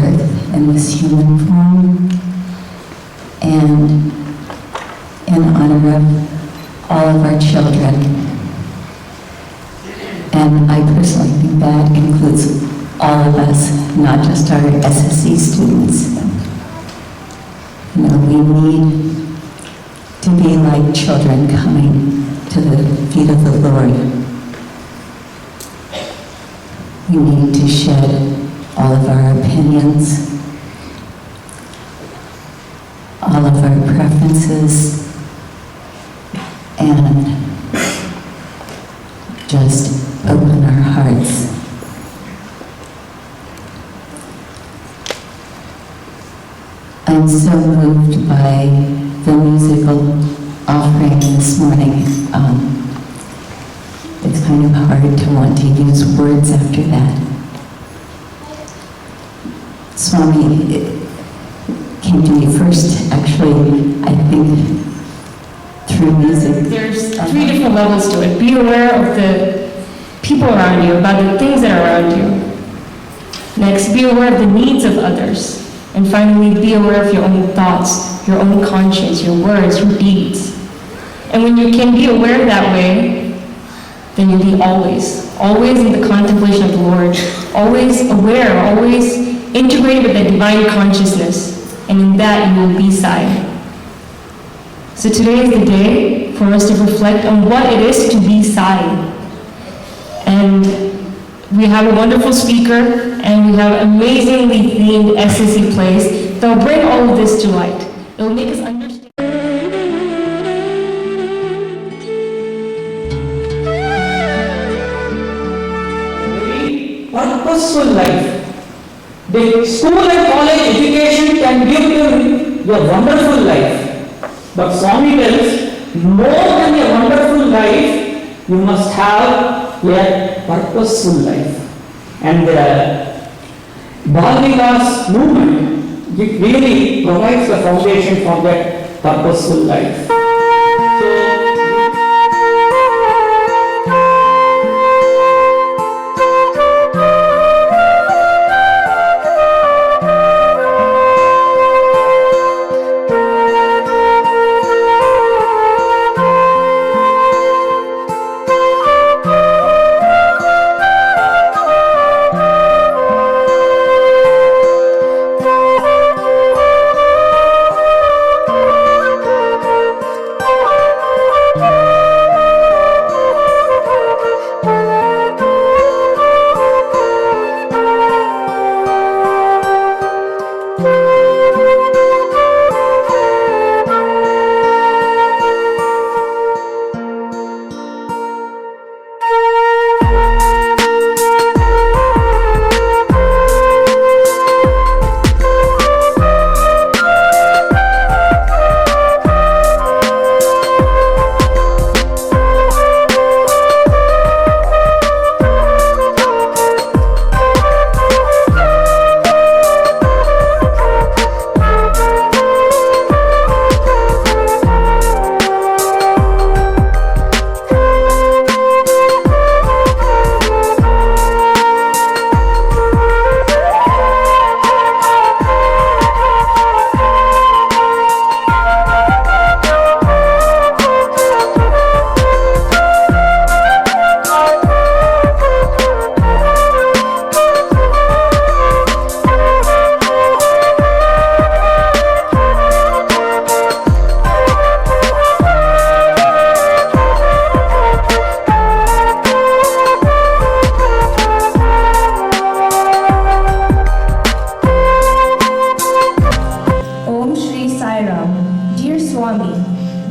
earth in this human form, and in honor of all of our children. And I personally think that includes all of us, not just our SSC students. You know, we need to be like children coming to the feet of the Lord. We need to shed all of our opinions, all of our preferences, and just open our hearts. I'm so moved by the musical offering this morning. It's kind of hard to want to use words after that. Swami, it came to me first, actually, I think, through music. There's three different levels to it. Be aware of the people around you, about the things that are around you. Next, be aware of the needs of others. And finally, be aware of your own thoughts, your own conscience, your words, your deeds. And when you can be aware that way, then you'll be always in the contemplation of the Lord, always aware, always integrated with the divine consciousness. And in that, you will be Sai. So today is the day for us to reflect on what it is to be Sai. And we have a wonderful speaker, and we have amazingly themed SSC plays that will bring all of this to light. It will make us understand. Purposeful life. The school and college education can give you a wonderful life. But Swami tells, more than a wonderful life, you must have a purposeful life. And the Bhajanas movement, it really provides the foundation for that purposeful life.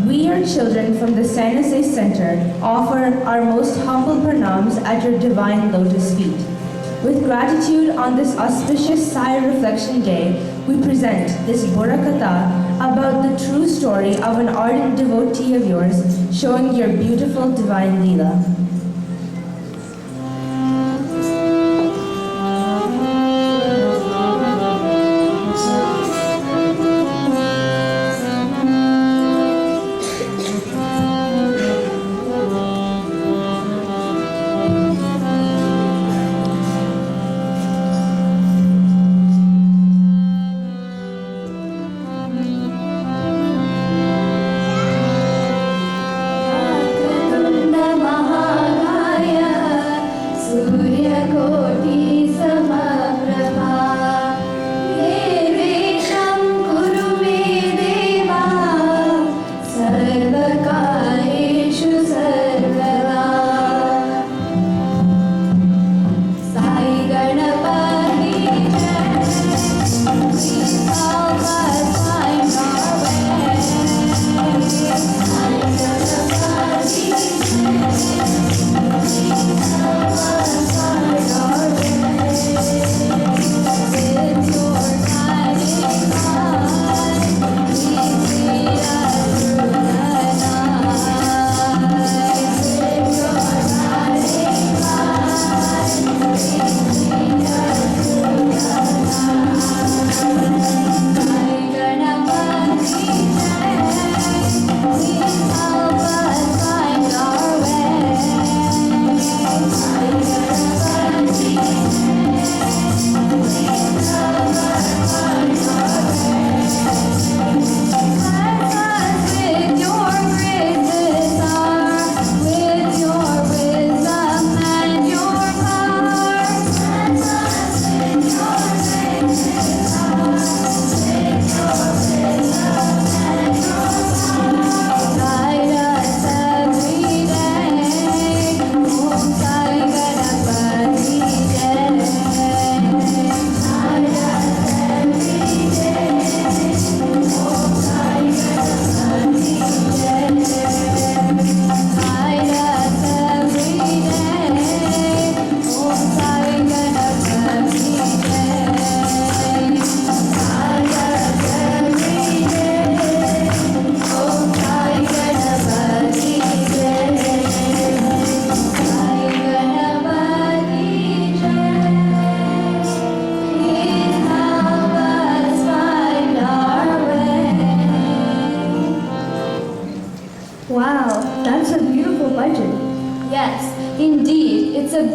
We are children from the San Jose Center offer our most humble pranams at your divine lotus feet. With gratitude on this auspicious Sai Reflection Day, we present this Burakatha about the true story of an ardent devotee of yours showing your beautiful divine Leela.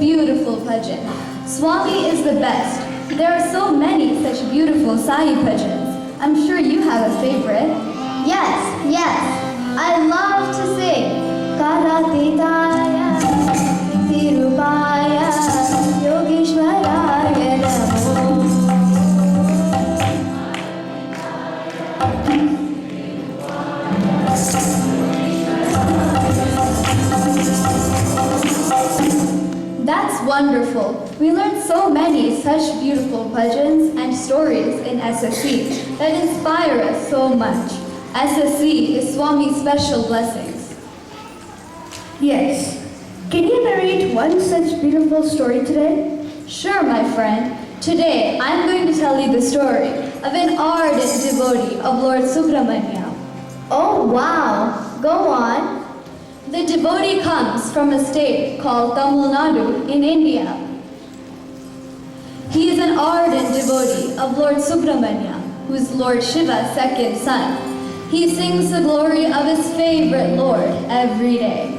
beautiful bhajan. Swami is the best. There are so many such beautiful Sai bhajans. I'm sure you have a favorite. Yes. I love to sing. Karatitaya, Tirupaya, Yogeshwaraya Namo. That's wonderful. We learned so many such beautiful bhajans and stories in SSC that inspire us so much. SSC is Swami's special blessings. Yes. Can you narrate one such beautiful story today? Sure, my friend. Today, I'm going to tell you the story of an ardent devotee of Lord Subramanya. Oh wow, go on. The devotee comes from a state called Tamil Nadu in India. He is an ardent devotee of Lord Subramanya, who is Lord Shiva's second son. He sings the glory of his favorite Lord every day.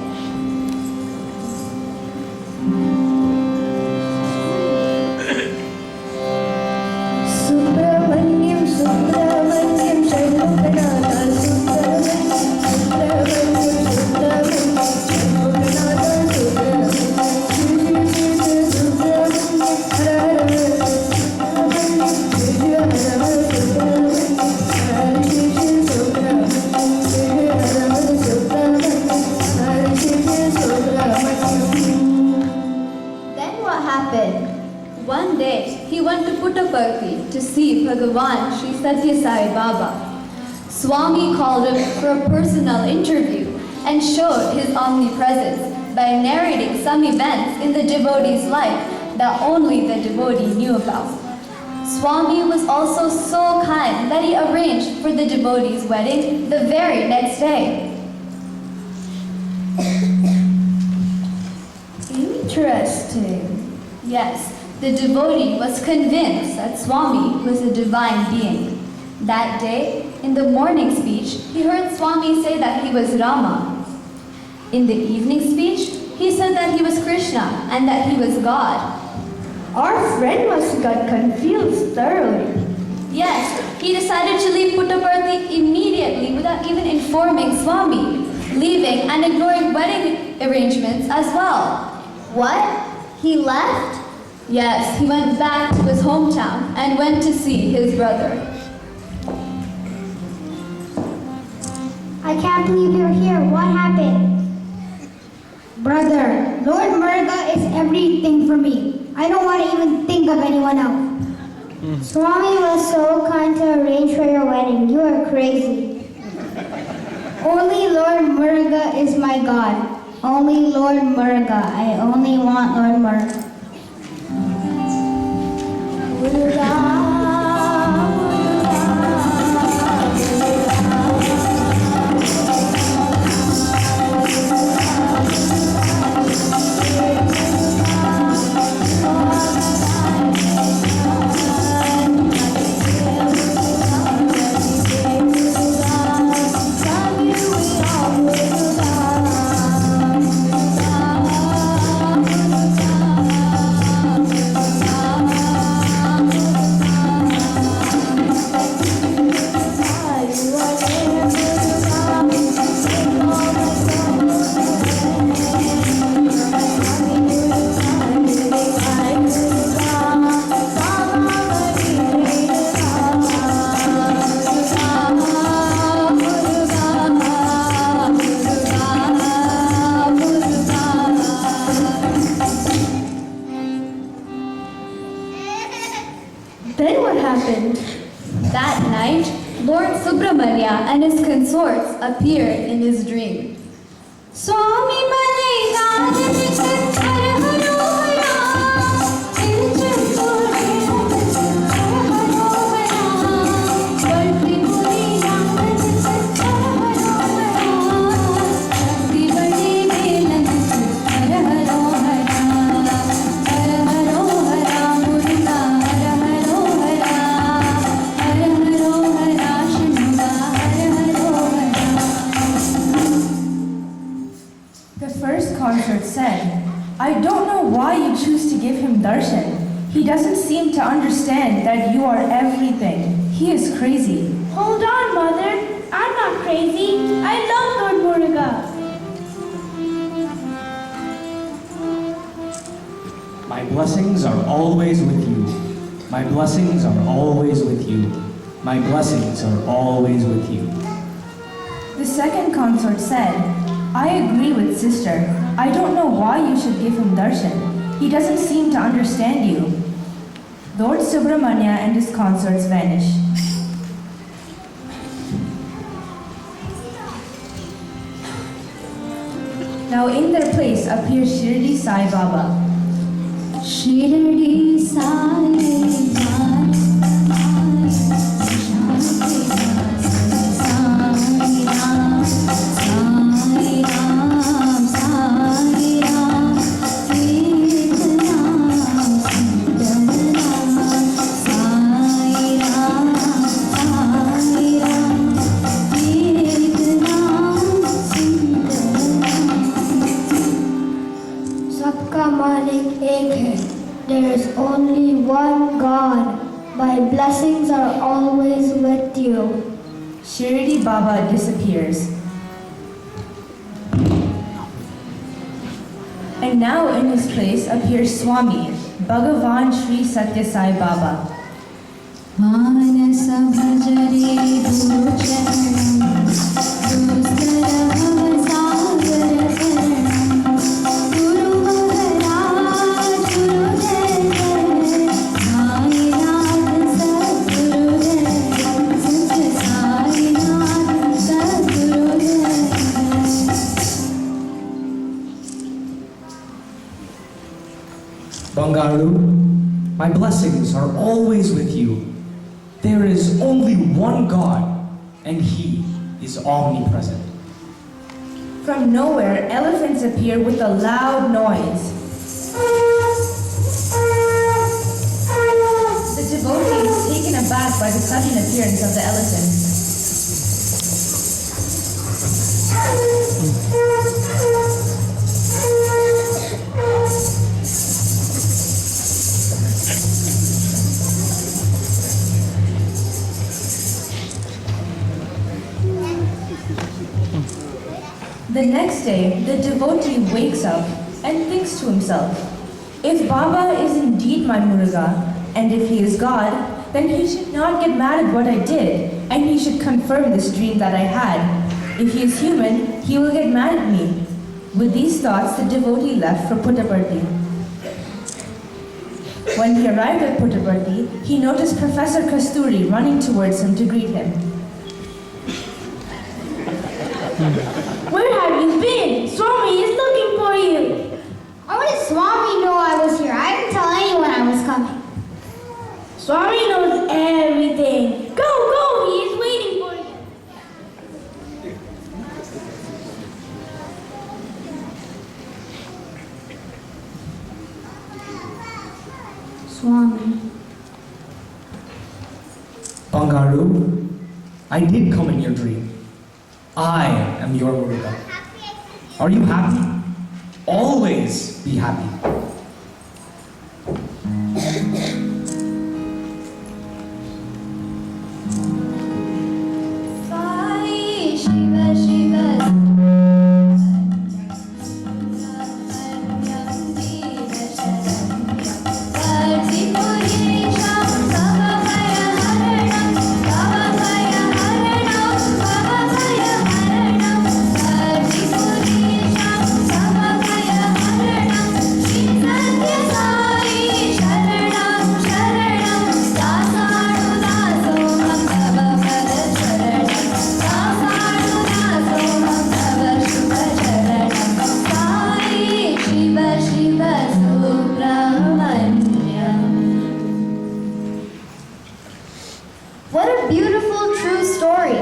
Subramanyam, Subramanyam, Shailokanatha, Subramanyam, Then what happened? One day, he went to Puttaparthi to see Bhagavan Sri Satya Sai Baba. Swami called him for a personal interview and showed his omnipresence by narrating some events in the devotee's life that only the devotee knew about. Swami was also so kind that he arranged for the devotee's wedding the very next day. Interesting. Yes, the devotee was convinced that Swami was a divine being. That day, in the morning speech, he heard Swami say that he was Rama. In the evening speech, he said that he was Krishna and that he was God. Our friend must have got confused thoroughly. Yes, he decided to leave Puttaparthi immediately without even informing Swami, leaving and ignoring wedding arrangements as well. What? He left? Yes, he went back to his hometown and went to see his brother. I can't believe you're here. What happened? Brother, Lord Murga is everything for me. I don't want to even think of anyone else. Swami was so kind to arrange for your wedding. You are crazy. Only Lord Murga is my God. Only Lord Murga. I only want Lord Murga. Then what happened? That night, Lord Subramanya and his consorts appeared in his dream. Swami The first concert said, I darshan. He doesn't seem to understand that you are everything. He is crazy. Hold on, Mother. I'm not crazy. I love Lord Muruga. My blessings are always with you. My blessings are always with you. My blessings are always with you. The second consort said, I agree with sister. I don't know why you should give him darshan. He doesn't seem to understand you. Lord Subramanya and his consorts vanish. Now in their place appears Shirdi Sai Baba. Shirdi Sai सबका मालिक एक है. There is only one God. My blessings are always with you. Shirdi Baba disappears. And now in his place appears Swami, Bhagavan Sri Satya Sai Baba. Manasa bhajare guru charanam dusara bhavasagar charanam Guru Maharaj Guru Jai Sai Nath Sadguru Jai Satya Sai Nath Sadguru Jai. Bangaru, my blessings are always with you. There is only one God, and He is omnipresent. From nowhere, elephants appear with a loud noise. The devotee is taken aback by the sudden appearance of the elephants. The next day, the devotee wakes up and thinks to himself, if Baba is indeed my Muruga, and if he is God, then he should not get mad at what I did, and he should confirm this dream that I had. If he is human, he will get mad at me. With these thoughts, the devotee left for Puttaparthi. When he arrived at Puttaparthi, he noticed Professor Kasturi running towards him to greet him. Where have you been? Swami is looking for you. How did Swami know I was here? I didn't tell anyone I was coming. Swami knows everything. Go, go, he is waiting for you. Swami. Bangaru, I did come in your dream. I am your Muruga. Are you happy? Always be happy. Sai Shiva Shiva What a beautiful, true story.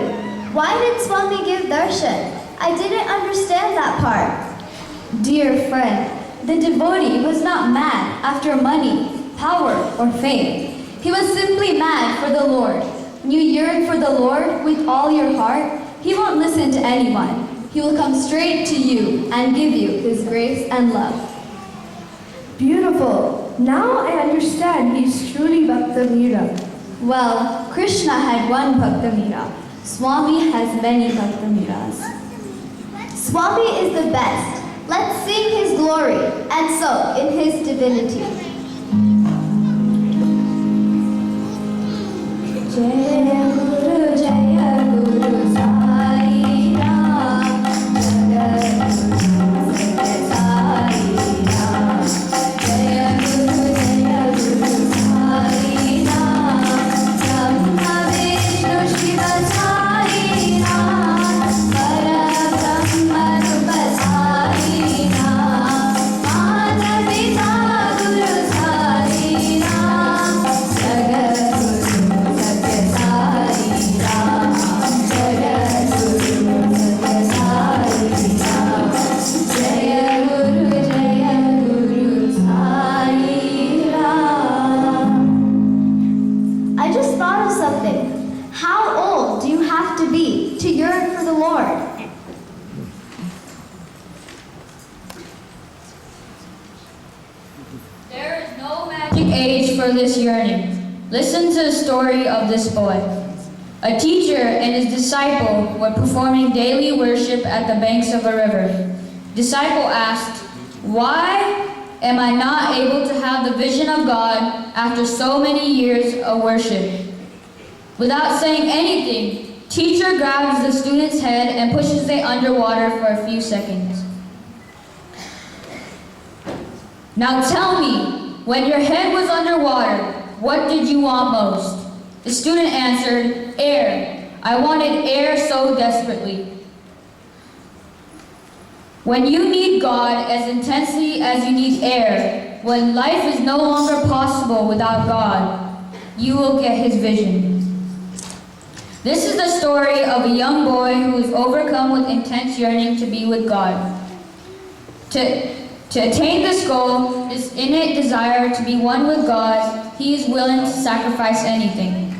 Why did Swami give darshan? I didn't understand that part. Dear friend, the devotee was not mad after money, power, or fame. He was simply mad for the Lord. When you yearn for the Lord with all your heart, He won't listen to anyone. He will come straight to you and give you His grace and love. Beautiful. Now I understand he is truly Bhakta Mira. Well, Krishna had one Bhakta Mira. Swami has many Bhakta Miras. Swami is the best. Let's sing his glory and so in his divinity. Jaya Guru Sai Ram, Jaya Guru Sai Ram, Jaya Guru Sai Ram, Brahma Vishnu Shiva Sai Ram, Parabrahma Rupa Sai Ram, Mata Pita Guru Sai Ram, Jagat to yearn for the Lord. There is no magic age for this yearning. Listen to the story of this boy. A teacher and his disciple were performing daily worship at the banks of a river. Disciple asked, "Why am I not able to have the vision of God after so many years of worship?" Without saying anything, teacher grabs the student's head and pushes it underwater for a few seconds. "Now tell me, when your head was underwater, what did you want most?" The student answered, "Air. I wanted air so desperately." When you need God as intensely as you need air, when life is no longer possible without God, you will get his vision. This is the story of a young boy who is overcome with intense yearning to be with God. To attain this goal, this innate desire to be one with God, he is willing to sacrifice anything.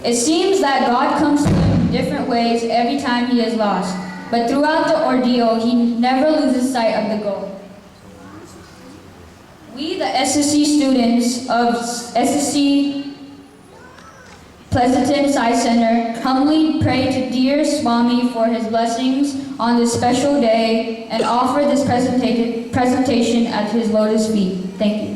It seems that God comes to him in different ways every time he is lost, but throughout the ordeal, he never loses sight of the goal. We, the SSC students of SSC Pleasanton Sacramento Center, humbly pray to dear Swami for his blessings on this special day and offer this presentation at his lotus feet. Thank you.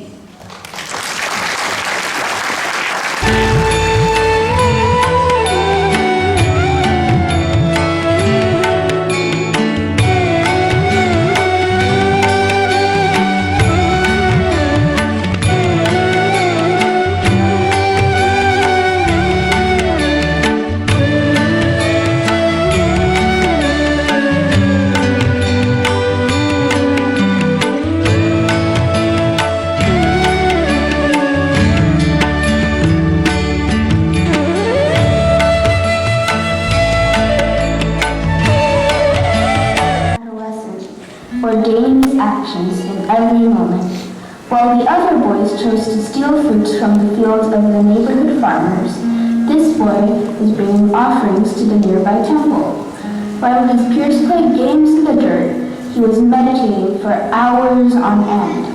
Ordaining his actions in every moment, while the other boys chose to steal fruits from the fields of the neighborhood farmers. This boy was bringing offerings to the nearby temple. While his peers played games in the dirt, he was meditating for hours on end.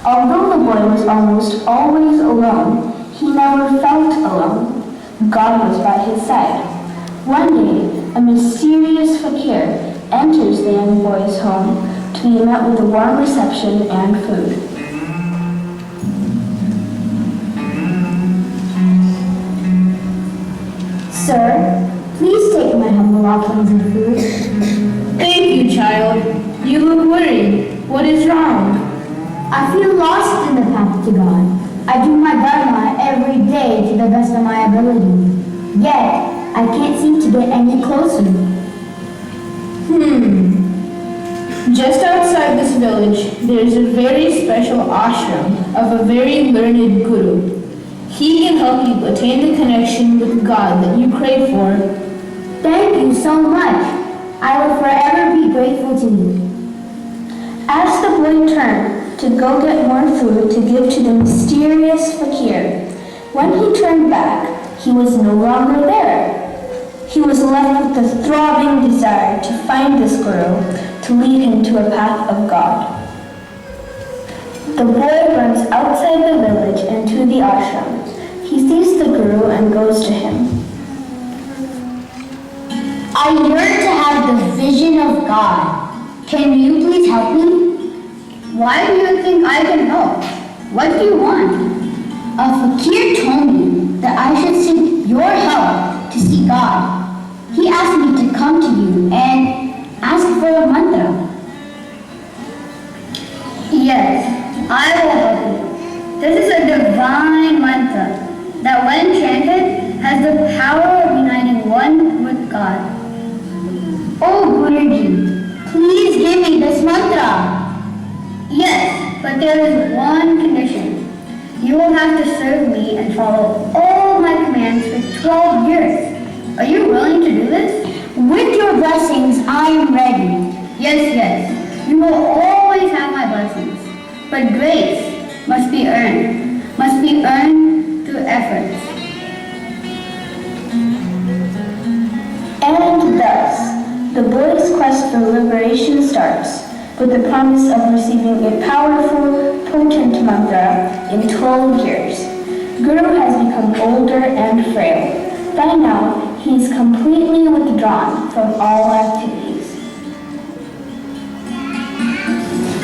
Although the boy was almost always alone, he never felt alone. God was by his side. One day, a mysterious fakir enters the young boy's home to be met with a warm reception and food. Sir, please take my humble offerings and food. Thank you, child. You look worried. What is wrong? I feel lost in the path to God. I do my dharma every day to the best of my ability. Yet, I can't seem to get any closer. Just outside this village, there is a very special ashram of a very learned guru. He can help you attain the connection with God that you crave for. Thank you so much. I will forever be grateful to you. As the boy turned to go get more food to give to the mysterious fakir, when he turned back, he was no longer there. He was left with the throbbing desire to find this guru, to lead him to a path of God. The boy runs outside the village and to the ashram. He sees the Guru and goes to him. I yearn to have the vision of God. Can you please help me? Why do you think I can help? What do you want? A fakir told me that I should seek your help to see God. He asked me to come to you and ask for a mantra. Yes, I will help you. This is a divine mantra that when chanted has the power of uniting one with God. Oh Guruji, please give me this mantra. Yes, but there is one condition. You will have to serve me and follow all my commands for 12 years. Are you willing to do this? With your blessings, I am ready. Yes. You will always have my blessings. But grace must be earned through efforts. And thus, the boy's quest for liberation starts with the promise of receiving a powerful, potent mantra in 12 years. Guru has become older and frail. By now, he is completely withdrawn from all activities.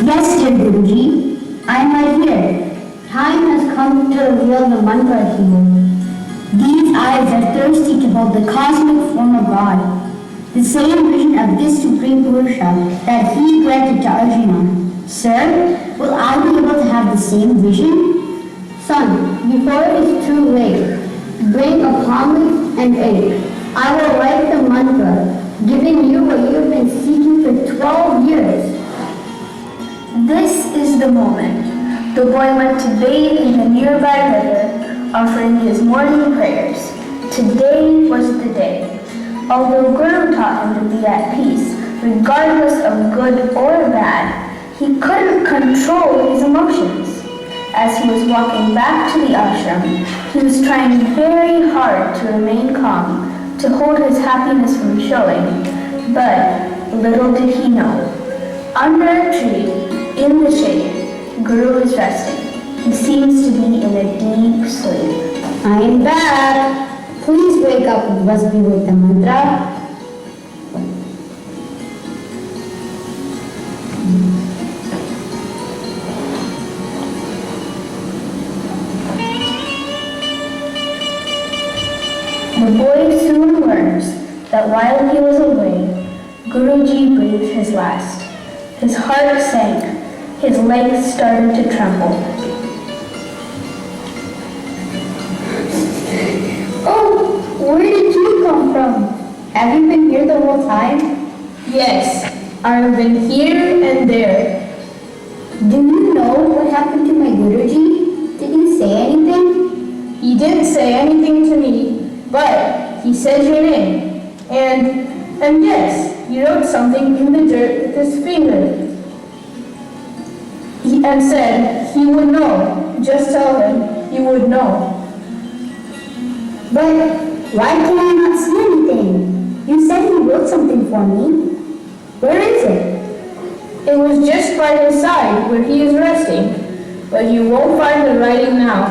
Yes, dear Guruji, I am right here. Time has come to reveal the mantra to you. These eyes are thirsty to hold the cosmic form of God. The same vision of this Supreme Purusha that he granted to Arjuna. Sir, will I be able to have the same vision? Son, before it is too late, bring a palm and ink. I will write the mantra, giving you what you have been seeking for 12 years. This is the moment. The boy went to bathe in the nearby river, offering his morning prayers. Today was the day. Although Guru taught him to be at peace, regardless of good or bad, he couldn't control his emotions. As he was walking back to the ashram, he was trying very hard to remain calm, to hold his happiness from showing. But little did he know, under a tree, in the shade, Guru is resting. He seems to be in a deep sleep. I am back. Please wake up and bless me with the mantra. The boy soon learns that while he was away, Guruji breathed his last. His heart sank. His legs started to tremble. Oh, where did you come from? Have you been here the whole time? Yes, I've been here and there. Do you know what happened to my Guruji? Did he say anything? He didn't say anything to me, but he said your name. And yes, he wrote something in the dirt with his finger. And said he would know. Just tell him he would know. But why can I not see anything? You said he wrote something for me. Where is it? It was just by his side where he is resting, but you won't find the writing now.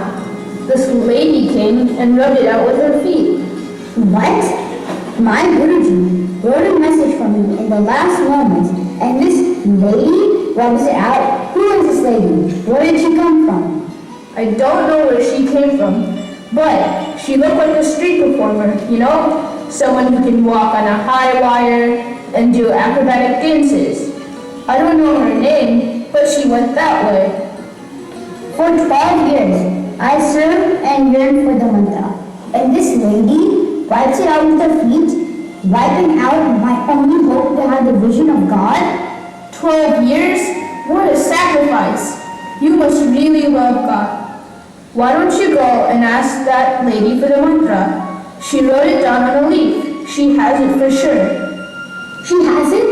This lady came and rubbed it out with her feet. What? My Guruji wrote a message for me in the last moment, and this lady rubs it out. Who is this lady? Where did she come from? I don't know where she came from, but she looked like a street performer, you know? Someone who can walk on a high wire and do acrobatic dances. I don't know her name, but she went that way. For 12 years, I served and yearned for the mantra. And this lady wipes it out with her feet, wiping out my only hope to have the vision of God. 12 years? What a sacrifice. You must really love God. Why don't you go and ask that lady for the mantra? She wrote it down on a leaf. She has it for sure. She has it?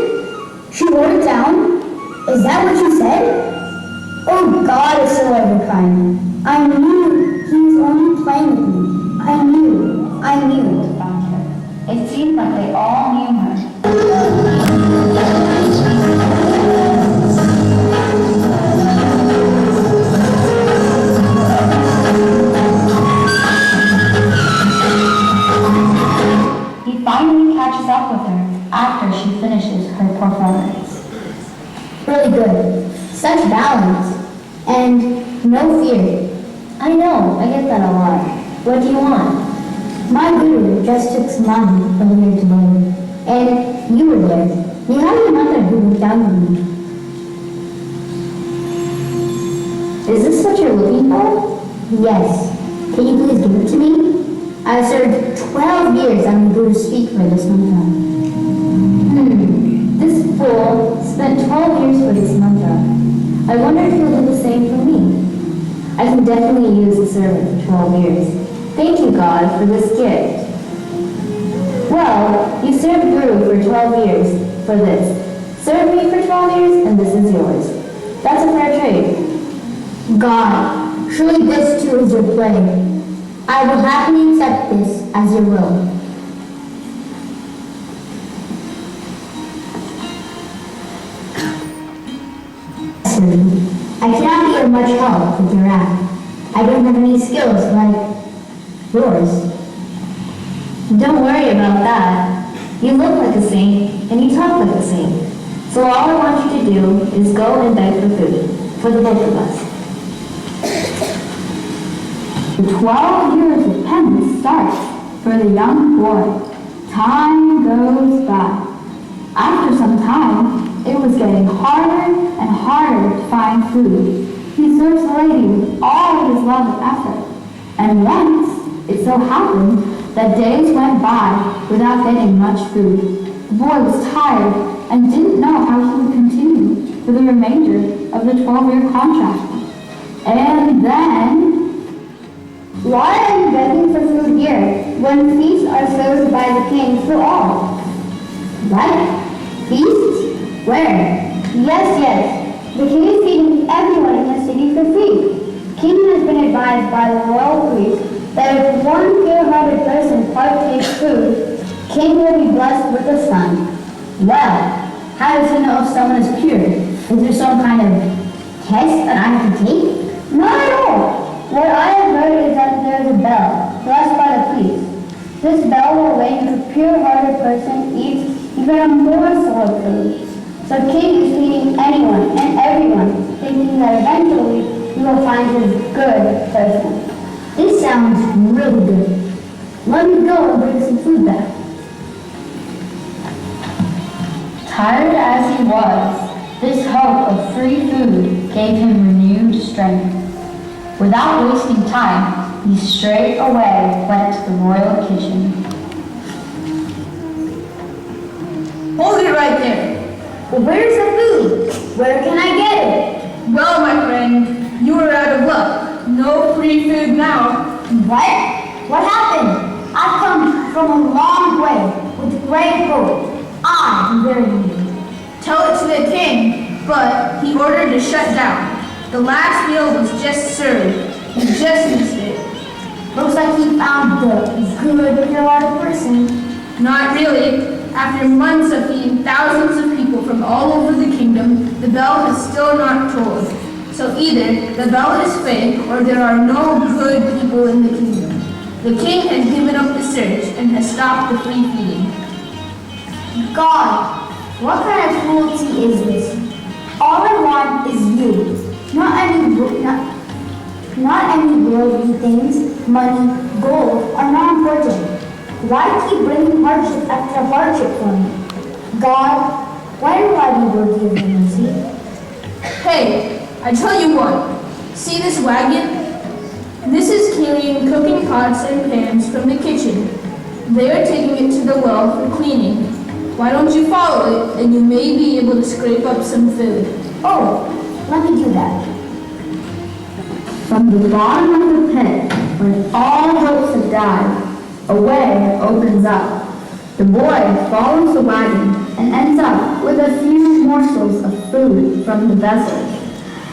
She wrote it down? Is that what you said? Oh, God is so ever kind. I knew he was only playing with me. I knew. It seemed like they all knew her. finally catches up with her after she finishes her performance. Really good. Such balance. And no fear. I know, I get that a lot. What do you want? My guru just took some money from here today. And you were there. You had a mother who looked down on me. Is this what you're looking for? Yes. Can you please give it to me? I served 12 years on the Guru's feet for this mantra. This fool spent 12 years for this mantra. I wonder if he'll do the same for me. I can definitely use the servant for 12 years. Thank you, God, for this gift. Well, you served Guru for 12 years for this. Serve me for 12 years, and this is yours. That's a fair trade. God, surely this too is your play. I will happily accept this as your will. I cannot be of much help with your act. I don't have any skills like yours. Don't worry about that. You look like a saint, and you talk like a saint. So all I want you to do is go and beg for food, for the both of us. The 12 years of penance starts for the young boy. Time goes by. After some time, it was getting harder and harder to find food. He serves the lady with all of his love and effort. And once, it so happened that days went by without getting much food. The boy was tired and didn't know how he would continue for the remainder of the 12-year contract. And then... Why are you begging for food here, when feasts are served by the king for all? What? Feasts? Where? Yes. The king is feeding everyone in the city for free. King has been advised by the royal priest that if one pure-hearted person partakes food, king will be blessed with a son. Well, how does he know if someone is pure? Is there some kind of test that I have to take? Not at all. What I have heard is that there is a bell, blessed by the priest. This bell will ring if a pure-hearted person eats even a morsel of food. So king is feeding anyone and everyone, thinking that eventually he will find his good person. This sounds really good. Let me go and bring some food back. Tired as he was, this hope of free food gave him renewed strength. Without wasting time, he straight away went to the royal kitchen. Hold it right there. Well, where's the food? Where can I get it? Well, my friend, you are out of luck. No free food now. What? What happened? I've come from a long way with great hope. I'm very needy. Tell it to the king, but he ordered to shut down. The last meal was just served. You just missed it. Looks like he found the good, pure-hearted person. Not really. After months of feeding thousands of people from all over the kingdom, the bell has still not tolled. So either the bell is fake or there are no good people in the kingdom. The king has given up the search and has stopped the free feeding. God, what kind of cruelty is this? All I want is you. Not any worldly things, money, gold are not important. Why keep bringing hardship after hardship for me? God, why will I be worthy of your mercy? Hey, I tell you what, see this wagon? This is carrying cooking pots and pans from the kitchen. They are taking it to the well for cleaning. Why don't you follow it and you may be able to scrape up some food. Oh, let me do that. From the bottom of the pit, when all hopes have died, a way opens up. The boy follows the wagon and ends up with a few morsels of food from the vessel.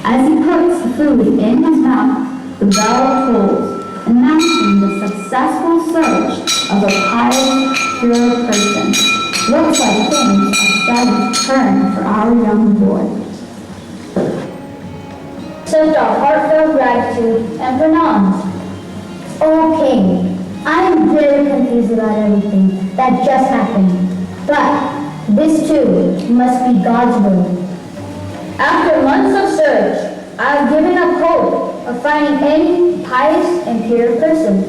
As he puts the food in his mouth, the bell tolls, announcing the successful search of a pious, pure person. Looks like things are starting to turn for our young boy. Send our heartfelt gratitude and pranams. O King, I'm very confused about everything that just happened. But this too must be God's will. After months of search, I've given up hope of finding any pious and pure person.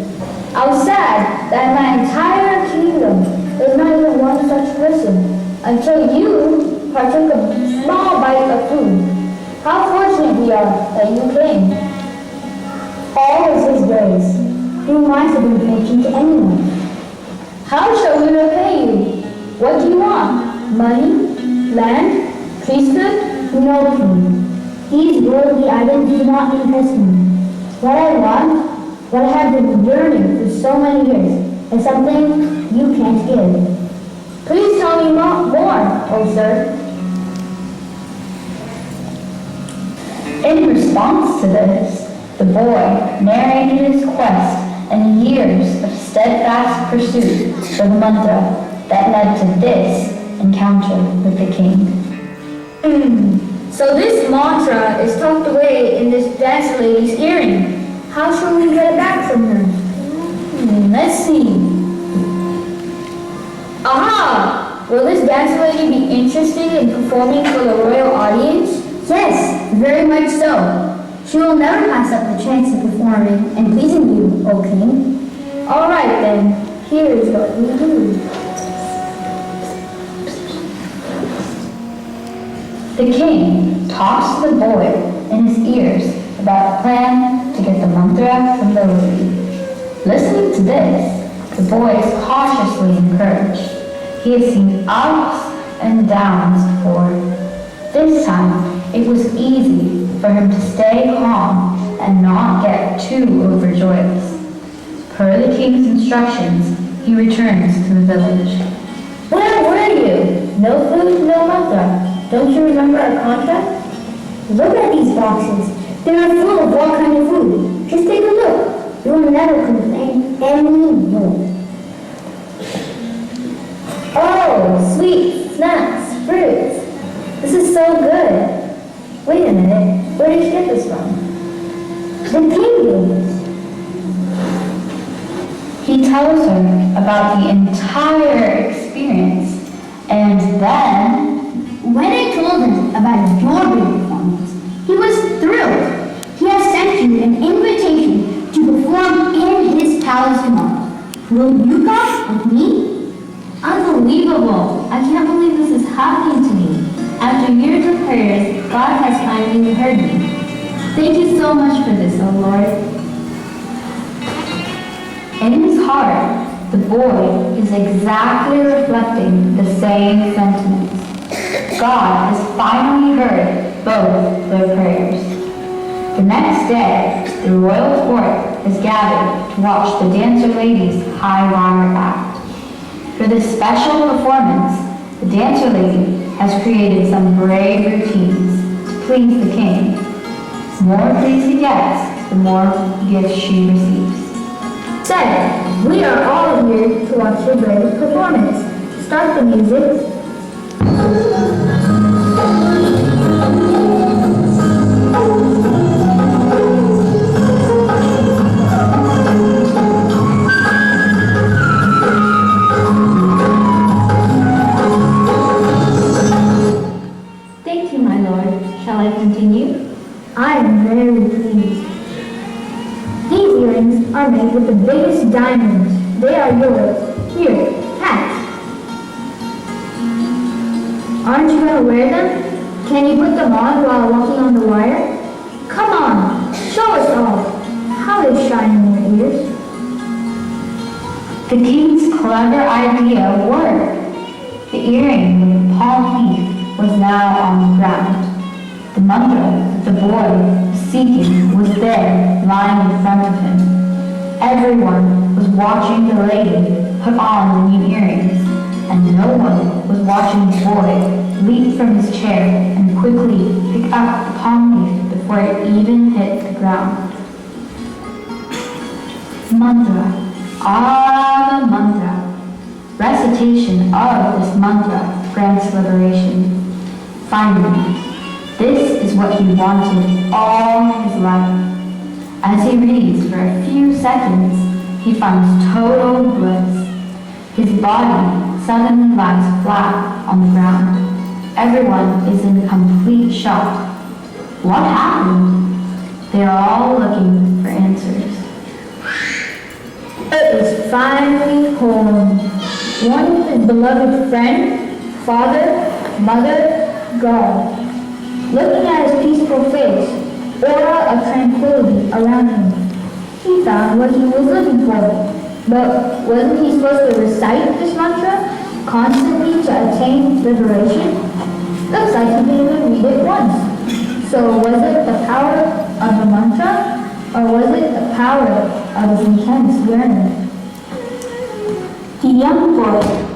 I was sad that my entire kingdom is not even one such person until you partook a small bite of food. How fortunate we are that you came. All is His grace. Who am I to be patient to anyone? How shall we repay you? What do you want? Money? Land? Priesthood? No, King. These worldly items do not interest me. What I want, what I have been yearning for so many years, is something you can't give. Please tell me more, oh sir. In response to this, the boy narrated his quest and years of steadfast pursuit for the mantra that led to this encounter with the king. So this mantra is tucked away in this dance lady's earring. How shall we get it back from her? Let's see. Aha! Will this dance lady be interested in performing for the royal audience? Yes, very much so. She will never pass up the chance of performing and pleasing you, O king. All right then, here's what we do. The king talks to the boy in his ears about the plan to get the mantra from the lady. Listening to this, the boy is cautiously encouraged. He has seen ups and downs before. This time, it was easy for him to stay calm and not get too overjoyed. Per the king's instructions, he returns to the village. Where were you? No food, no mantra. Don't you remember our contract? Look at these boxes. They are full of all kinds of food. Just take a look. You will never complain anymore. Oh, sweet snacks, fruits. This is so good. Wait a minute. Where did you get this from? The penguins. He tells her about the entire experience, and then When I told him about your big performance, he was thrilled. He has sent you an invitation to perform in his palace tomorrow. Will you come with me? unbelievable! I can't believe this is happening to me. After years of prayers, God has finally heard me. Thank you so much for this, O Lord. In his heart, the boy is exactly reflecting the same sentiments. God has finally heard both their prayers. The next day, the royal court is gathered to watch the dancer ladies' high wire act. For this special performance, the dancer lady has created some brave routines to please the king. The more praise he gets, the more gifts she receives. Said, we are all here to watch your brave performance. Start the music. Thank you, my lord. Shall I continue? I am very pleased. These earrings are made with the biggest diamonds. They are yours. Here, catch. Aren't you going to wear them? Can you put them on while walking on the wire? Come on, show us all. How they shine in your ears. The king's clever idea worked. The earring with the palm leaf was now on the ground. The mantra that the boy was seeking was there, lying in front of him. Everyone was watching the lady put on the new earrings, and no one was watching the boy leap from his chair and quickly pick up the palm leaf before it even hit the ground. Mantra. Ah, the mantra. Recitation of this mantra grants liberation. Finally, this is what he wanted all his life. As he reads for a few seconds, he finds total bliss. His body suddenly lies flat on the ground. Everyone is in complete shock. What happened? They are all looking for answers. It is finally home. One of his beloved friend, father, mother, God. Looking at his peaceful face, aura of tranquility around him, he found what he was looking for. But wasn't he supposed to recite this mantra constantly to attain liberation? Looks like he didn't even read it once. So was it the power of the mantra, or was it the power of his intense yearning? The young boy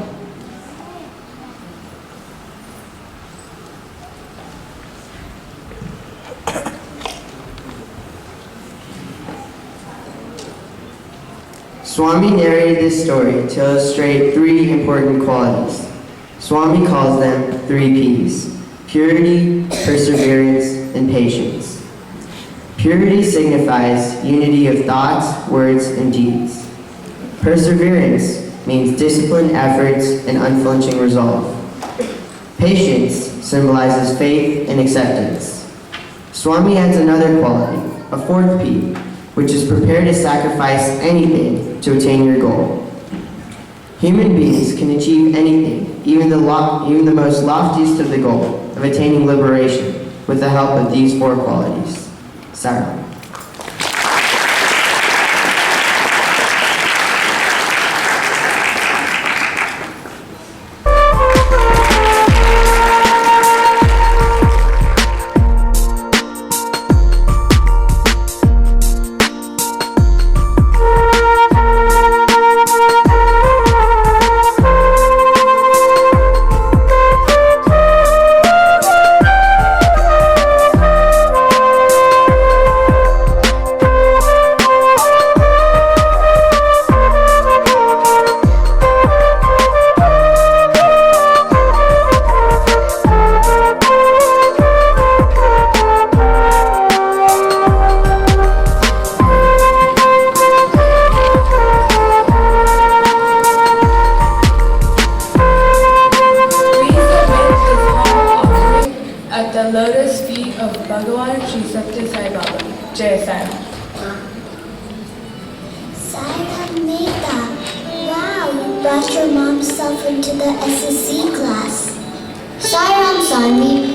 Swami narrated this story to illustrate three important qualities. Swami calls them 3 P's: purity, perseverance, and patience. Purity signifies unity of thoughts, words, and deeds. Perseverance means disciplined efforts and unflinching resolve. Patience symbolizes faith and acceptance. Swami adds another quality, a 4th P, which is prepared to sacrifice anything to attain your goal. Human beings can achieve anything, even the most loftiest of the goal of attaining liberation, with the help of these 4 qualities. Sarah.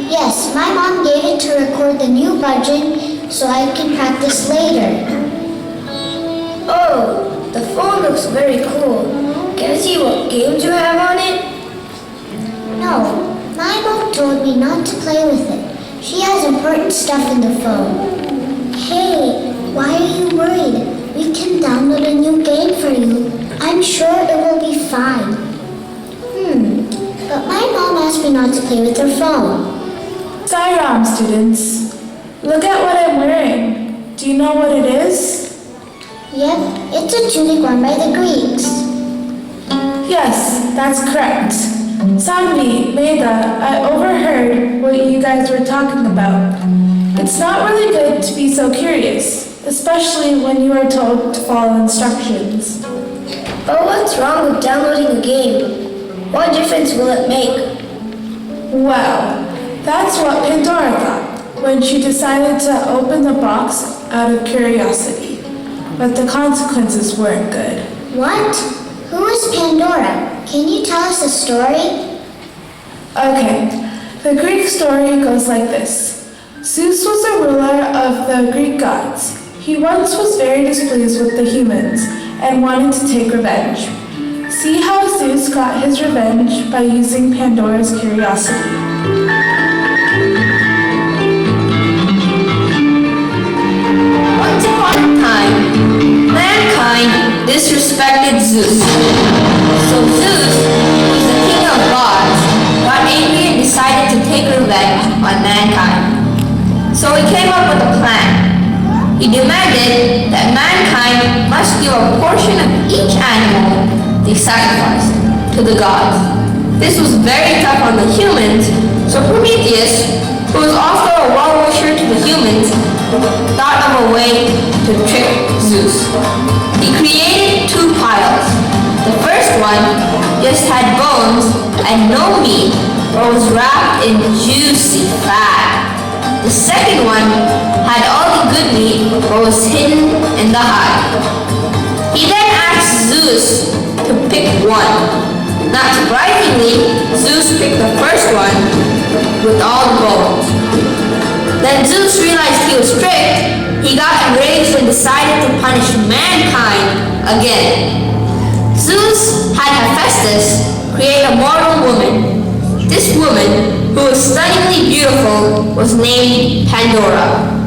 Yes, my mom gave it to record the new bhajan so I can practice later. Oh, the phone looks very cool. Can I see what games you have on it? No, my mom told me not to play with it. She has important stuff in the phone. Hey, why are you worried? We can download a new game for you. I'm sure it will be fine. But my mom asked me not to play with her phone. Sai students, look at what I'm wearing. Do you know what it is? Yep, it's a tunic worn by the Greeks. Yes, that's correct. Sanvi, Meda, I overheard what you guys were talking about. It's not really good to be so curious, especially when you are told to follow instructions. But what's wrong with downloading a game? What difference will it make? Well, that's what Pandora thought when she decided to open the box out of curiosity. But the consequences weren't good. What? Who is Pandora? Can you tell us the story? Okay, the Greek story goes like this. Zeus was a ruler of the Greek gods. He once was very displeased with the humans and wanted to take revenge. See how Zeus got his revenge by using Pandora's curiosity. Once upon a time, mankind disrespected Zeus. So Zeus, who's the king of gods, got angry and decided to take revenge on mankind. So he came up with a plan. He demanded that mankind must give a portion of each animal they sacrificed to the gods. This was very tough on the humans, so Prometheus, who was also a well-wisher to the humans, thought of a way to trick Zeus. He created two piles. The first one just had bones and no meat, but was wrapped in juicy fat. The second one had all the good meat, but was hidden in the hide. He then asked Zeus to pick one. Not surprisingly, Zeus picked the first one with all the bones. Then Zeus realized he was tricked. He got enraged and decided to punish mankind again. Zeus had Hephaestus create a mortal woman. This woman, who was stunningly beautiful, was named Pandora.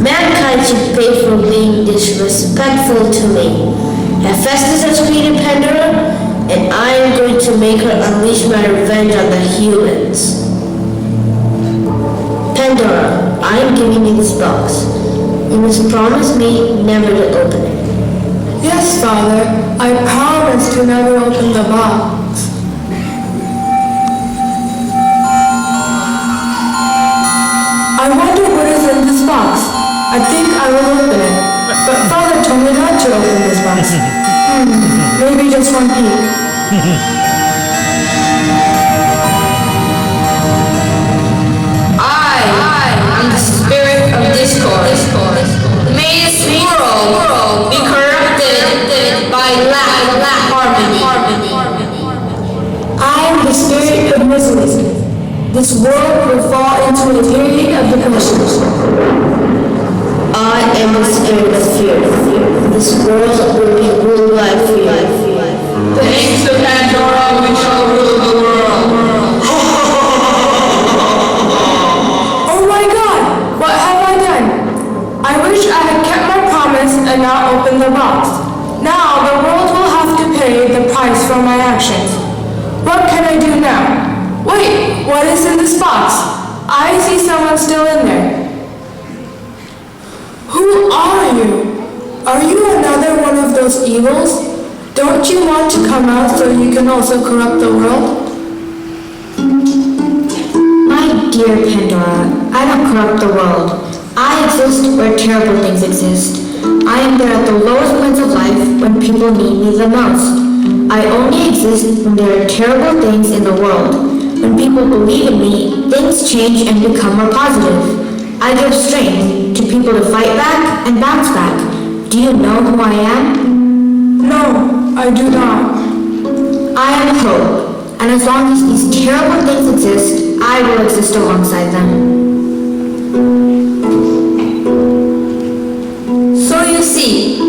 Mankind should pay for being disrespectful to me. Hephaestus has created Pandora, and I am going to make her unleash my revenge on the humans. Pandora, I am giving you this box. You must promise me never to open it. Yes, Father, I promise to never open the box. I wonder what is in this box. I think I will open it. But Father told me not to open this box. Maybe just one peek. I am the spirit of discord. May this world be corrupted by lack of harmony. I am the spirit of misery. This world will fall into a period of depression. I am the spirit of fear. This world will be ruled by fear. Thanks to Pandora, we shall rule the world. Oh my God! What have I done? I wish I had kept my promise and not opened the box. Now the world will have to pay the price for my actions. What can I do now? Wait, what is in this box? I see someone still in there. Who are you? Are you another one of those evils? Don't you want to come out so you can also corrupt the world? My dear Pandora, I don't corrupt the world. I exist where terrible things exist. I am there at the lowest points of life when people need me the most. I only exist when there are terrible things in the world. When people believe in me, things change and become more positive. I give strength to people to fight back and bounce back. Do you know who I am? No, I do not. I am hope, and as long as these terrible things exist, I will exist alongside them. So you see,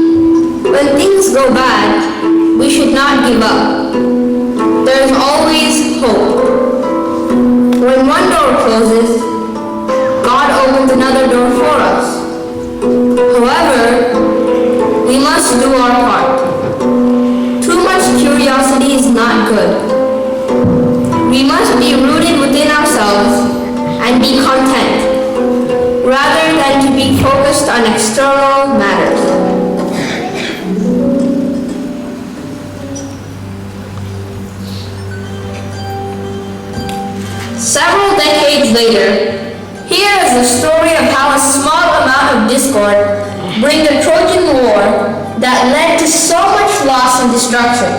when things go bad, we should not give up. There is always hope. When one door closes, God opens another door for us. However, we must do our part. Too much curiosity is not good. We must be rooted within ourselves and be content, rather than to be focused on external matters. Several decades later, here is the story of how a small amount of discord bring the Trojan War that led to so much loss and destruction.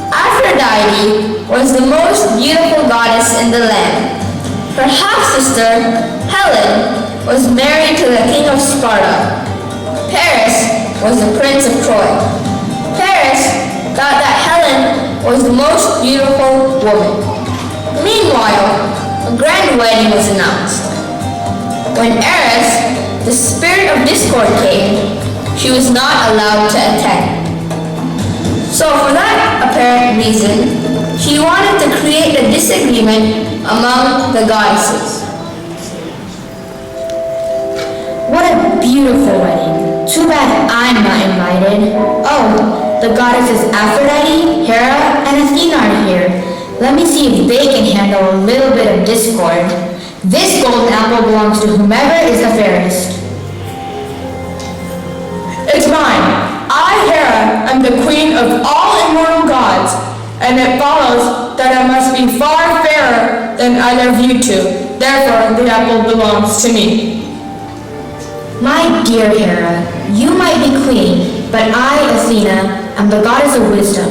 Aphrodite was the most beautiful goddess in the land. Her half-sister, Helen, was married to the king of Sparta. Paris was the prince of Troy. Paris thought that Helen was the most beautiful woman. Meanwhile, a grand wedding was announced. When Eris, the spirit of discord, came, she was not allowed to attend. So for that apparent reason, she wanted to create a disagreement among the goddesses. What a beautiful wedding. Too bad I'm not invited. Oh, the goddesses Aphrodite, Hera, and Athena are here. Let me see if they can handle a little bit of discord. This golden apple belongs to whomever is the fairest. It's mine. I, Hera, am the queen of all immortal gods, and it follows that I must be far fairer than I love you too. Therefore, the apple belongs to me. My dear Hera, you might be queen, but I, Athena, am the goddess of wisdom.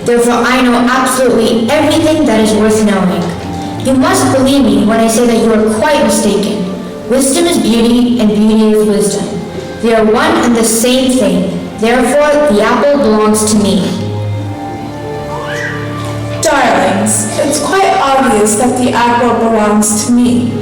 Therefore, I know absolutely everything that is worth knowing. You must believe me when I say that you are quite mistaken. Wisdom is beauty, and beauty is wisdom. They are one and the same thing. Therefore, the apple belongs to me. Darlings, it's quite obvious that the apple belongs to me.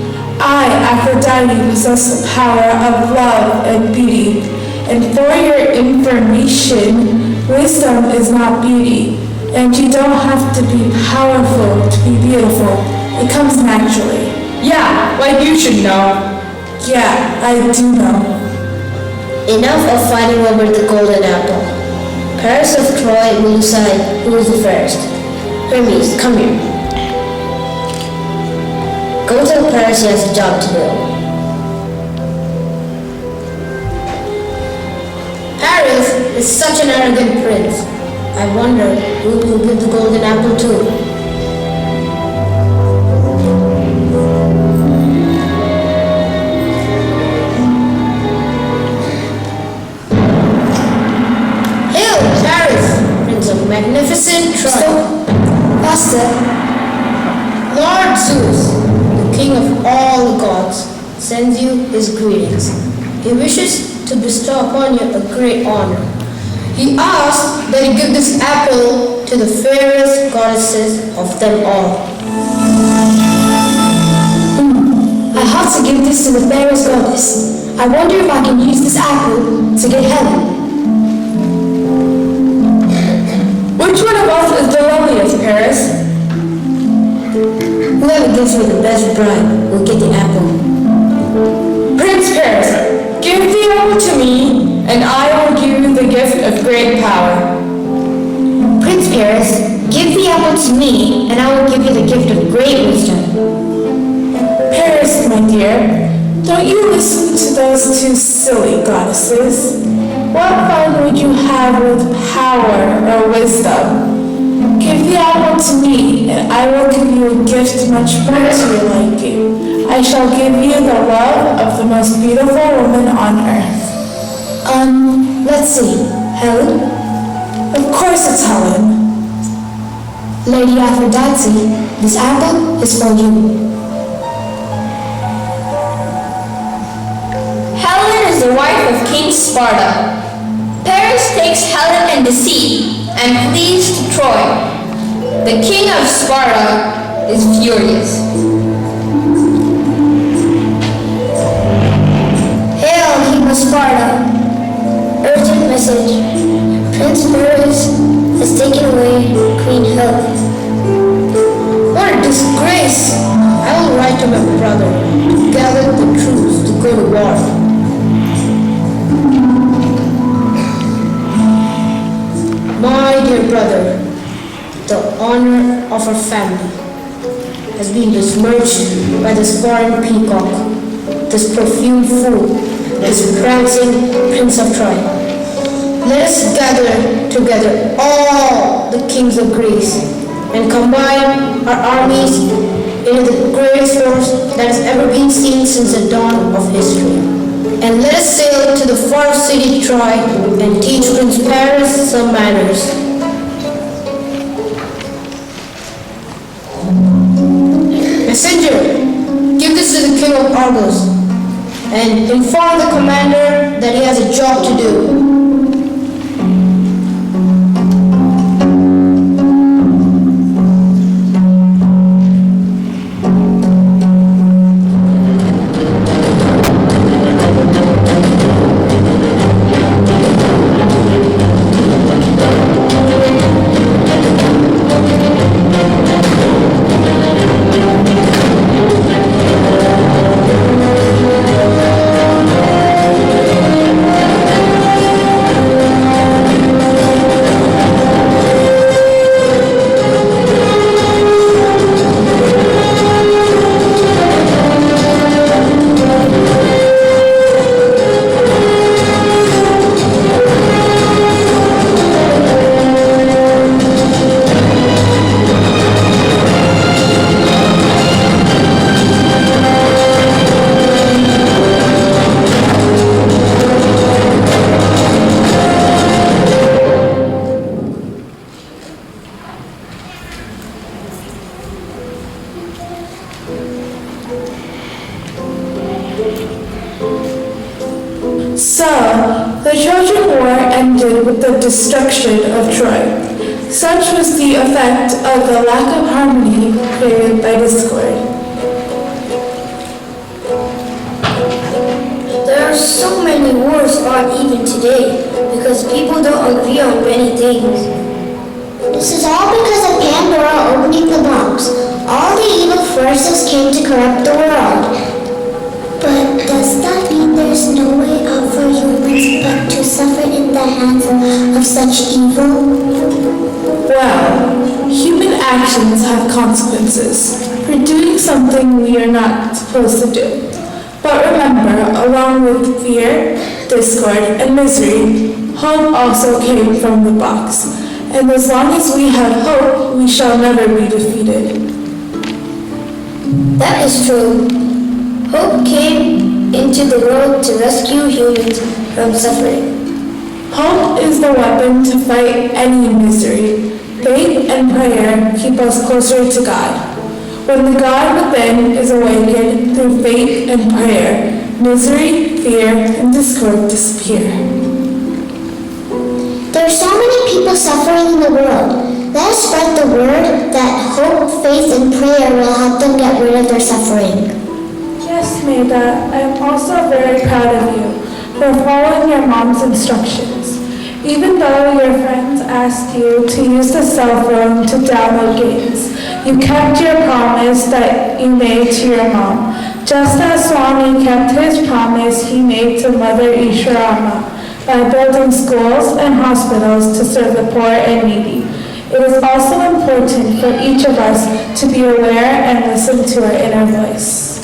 I, Aphrodite, possess the power of love and beauty. And for your information, wisdom is not beauty. And you don't have to be powerful to be beautiful. It comes naturally. Yeah, like you should know. Yeah, I do know. Enough of fighting over the golden apple. Paris of Troy will decide who is the first. Hermes, come here. Go tell Paris he has a job to do. Paris is such an arrogant prince. I wonder who will give the golden apple to. Magnificent Troy. Master, Lord Zeus, the king of all the gods, sends you his greetings. He wishes to bestow upon you a great honor. He asks that you give this apple to the fairest goddesses of them all. I have to give this to the fairest goddess. I wonder if I can use this apple to get Helen. Which one of us is the loveliest, Paris? Whoever gives me the best bride will get the apple. Prince Paris, give the apple to me, and I will give you the gift of great power. Prince Paris, give the apple to me, and I will give you the gift of great wisdom. Paris, my dear, don't you listen to those two silly goddesses. What fun would you have with power or wisdom? Give the apple to me, and I will give you a gift much more to your liking. I shall give you the love of the most beautiful woman on earth. Let's see. Helen? Of course it's Helen. Lady Aphrodite, this apple is for you. Helen is the wife of King Sparta. Paris takes Helen and the sea and flees to Troy. The king of Sparta is furious. Hail, King of Sparta! Urgent message. Prince Paris has taken away Queen Helen. What a disgrace! I will write to my brother to gather the troops to go to war. My dear brother, the honor of our family has been besmirched by this foreign peacock, this perfumed fool, this prancing prince of Troy. Let us gather together all the kings of Greece and combine our armies into the greatest force that has ever been seen since the dawn of history. And let us sail to the far city Troy and teach Prince Paris some manners. Messenger, give this to the king of Argos and inform the commander that he has a job to do. with the destruction of Troy. Such was the effect of the lack of harmony created by discord. There are so many wars fought even today because people don't agree on many things. This is all because of Pandora opening the box. All the evil forces came to corrupt the world. But does that mean there's no way out for humans but to suffer in the hands of such evil? Well, human actions have consequences for doing something we are not supposed to do. But remember, along with fear, discord, and misery, hope also came from the box. And as long as we have hope, we shall never be defeated. That is true. Hope came into the world to rescue humans from suffering. Hope is the weapon to fight any misery. Faith and prayer keep us closer to God. When the God within is awakened through faith and prayer, misery, fear, and discord disappear. There are so many people suffering in the world. Let us spread the word that hope, faith, and prayer will help them get rid of their suffering. Yes, Maida, I am also very proud of you for following your mom's instructions. Even though your friends asked you to use the cell phone to download games, you kept your promise that you made to your mom, just as Swami kept his promise he made to Mother Ishwarama by building schools and hospitals to serve the poor and needy. It is also important for each of us to be aware and listen to our inner voice.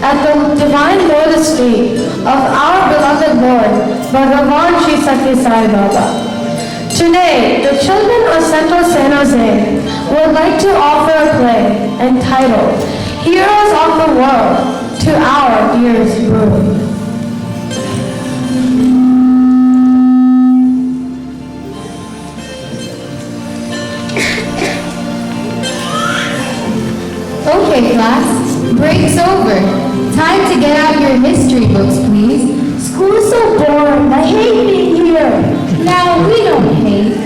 At the divine lotus feet of our beloved Lord, Bhagavan Sri Satya Sai Baba. Today, the children of Central San Jose would like to offer a play entitled Heroes of the World to our dearest Guru. Okay, class, break's over. history books, please. School is so boring. I hate being here. Now, we don't hate.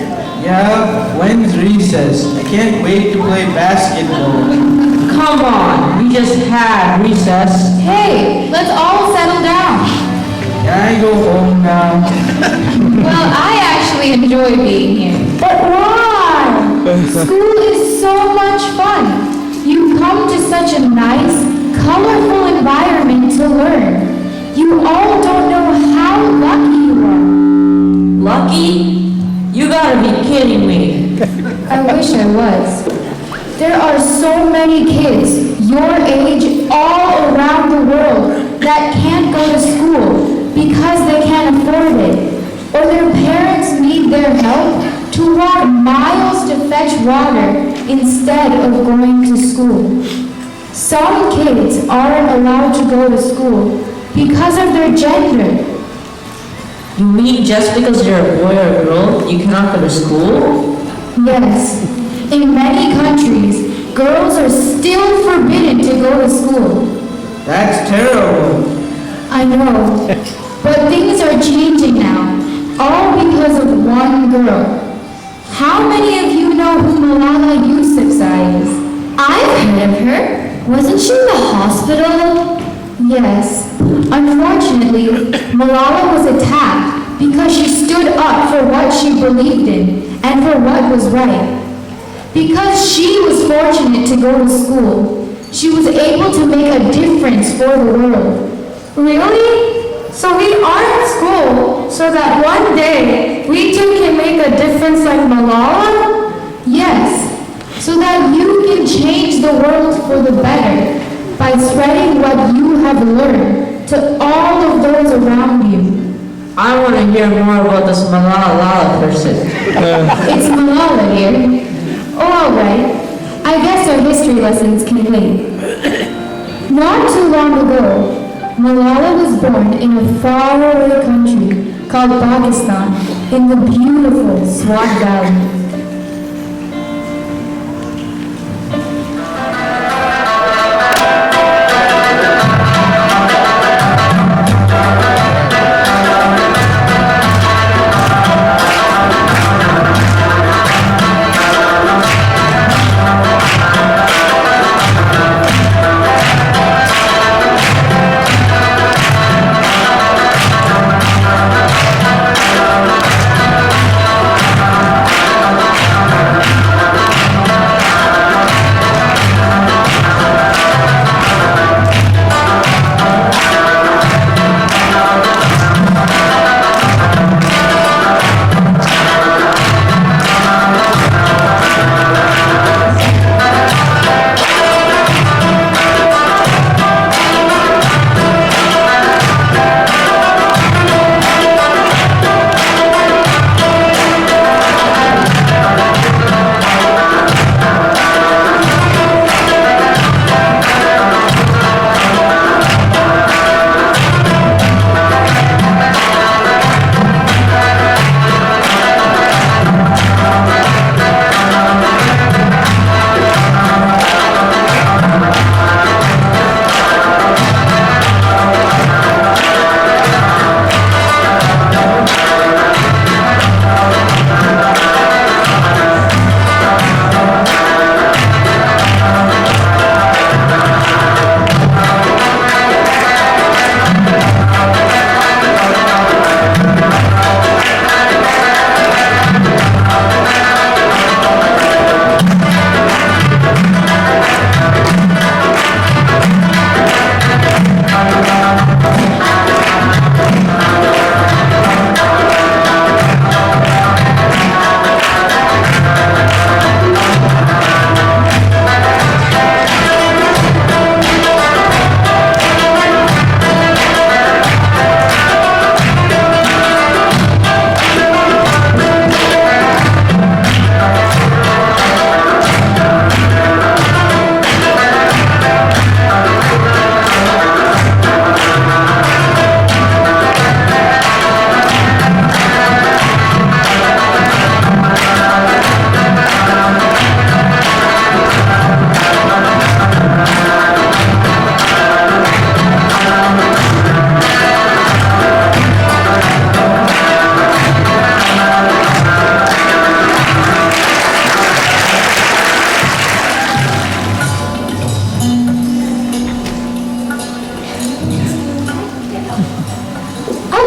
Yeah, when's recess? I can't wait to play basketball. Come on, we just had recess. Hey, let's all settle down. Can I go home now? Well, I actually enjoy being here. But why? School is so much fun. You come to such a nice, colorful environment to learn. You all don't know how lucky you are. Lucky? You gotta be kidding me. I wish I was. There are so many kids your age all around the world that can't go to school because they can't afford it, or their parents need their help to walk miles to fetch water instead of going to school. Some kids aren't allowed to go to school because of their gender. You mean just because you're a boy or a girl, you cannot go to school? Yes. In many countries, girls are still forbidden to go to school. That's terrible. I know. But things are changing now, all because of one girl. How many of you know who Malala Yousafzai is? I've heard of her. Wasn't she in the hospital? Yes. Unfortunately, Malala was attacked because she stood up for what she believed in and for what was right. Because she was fortunate to go to school, she was able to make a difference for the world. Really? So we are in school so that one day we too can make a difference like Malala? Yes, so that you can change the world for the better by spreading what you have learned to all of those around you. I want to hear more about this Malala person. It's Malala here. Oh, all right. I guess our history lessons can wait. Not too long ago, Malala was born in a faraway country called Pakistan in the beautiful Swat Valley.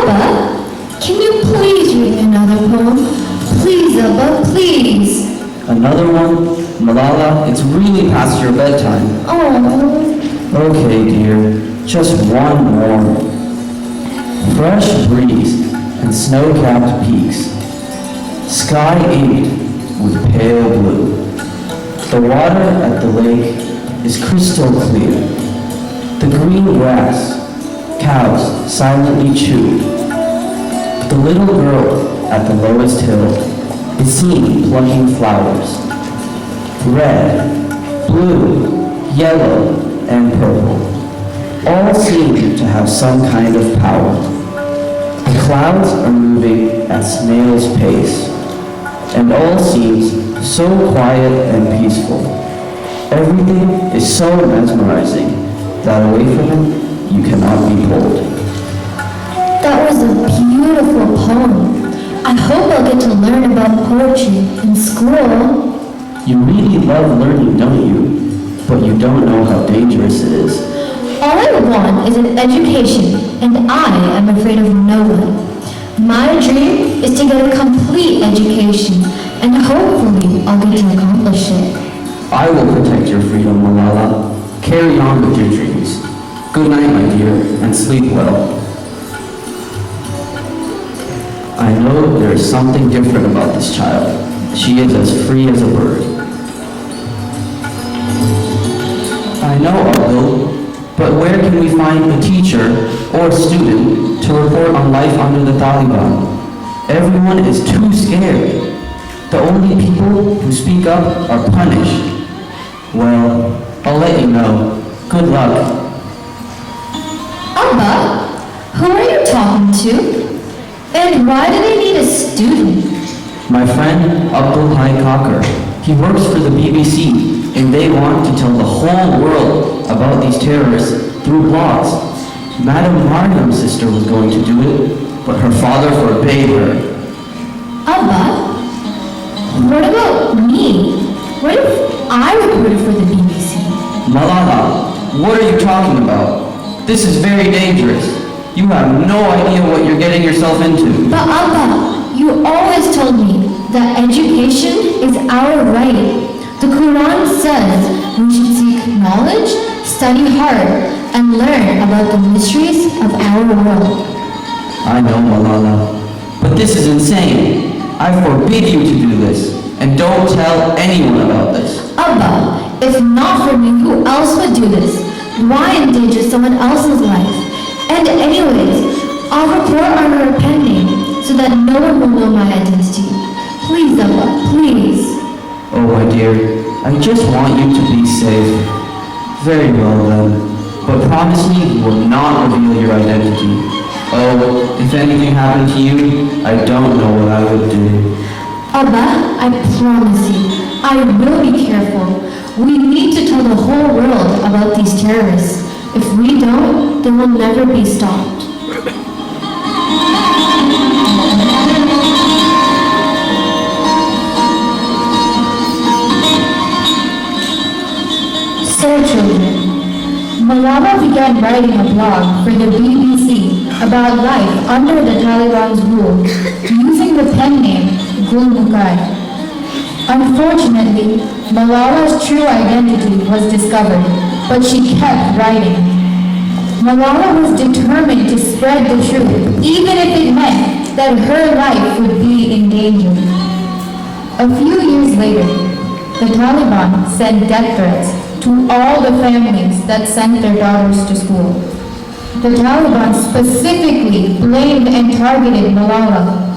Abba, can you please read another poem? Please, Abba, please. Another one? Malala, it's really past your bedtime. Oh. Okay, dear, just one more. Fresh breeze and snow-capped peaks. Sky inked with pale blue. The water at the lake is crystal clear. The green grass, cows silently chew. The little girl at the lowest hill is seen plucking flowers. Red, blue, yellow, and purple all seem to have some kind of power. The clouds are moving at snail's pace, and all seems so quiet and peaceful. Everything is so mesmerizing that away from it, you cannot be pulled. That was a beautiful poem. I hope I'll get to learn about poetry in school. You really love learning, don't you? But you don't know how dangerous it is. All I want is an education, and I am afraid of no one. My dream is to get a complete education, and hopefully I'll get to accomplish it. I will protect your freedom, Malala. Carry on with your dreams. Good night, my dear, and sleep well. I know there is something different about this child. She is as free as a bird. I know, Arlo, but where can we find a teacher or student to report on life under the Taliban? Everyone is too scared. The only people who speak up are punished. Well, I'll let you know. Good luck. Abba, who are you talking to? And why do they need a student? My friend Abdul Hai Kakar. He works for the BBC, and they want to tell the whole world about these terrorists through blogs. Madam Mariam's sister was going to do it, but her father forbade her. Abba, what about me? What if I reported for the BBC? Malala, what are you talking about? This is very dangerous. You have no idea what you're getting yourself into. But Abba, you always told me that education is our right. The Quran says we should seek knowledge, study hard, and learn about the mysteries of our world. I know, Malala, but this is insane. I forbid you to do this, and don't tell anyone about this. Abba, if not for me, who else would do this? Why endanger someone else's life? And anyways, I'll report on her pen name so that no one will know my identity. Please, Abba, please. Oh, my dear, I just want you to be safe. Very well, then. But promise me you will not reveal your identity. Oh, if anything happened to you, I don't know what I would do. Abba, I promise you, I will be careful. We need to tell the whole world about these terrorists. If we don't, they will never be stopped. So children, Malala began writing a blog for the BBC about life under the Taliban's rule, using the pen name Gul Mukai. Unfortunately, Malala's true identity was discovered, but she kept writing. Malala was determined to spread the truth, even if it meant that her life would be in danger. A few years later, the Taliban sent death threats to all the families that sent their daughters to school. The Taliban specifically blamed and targeted Malala.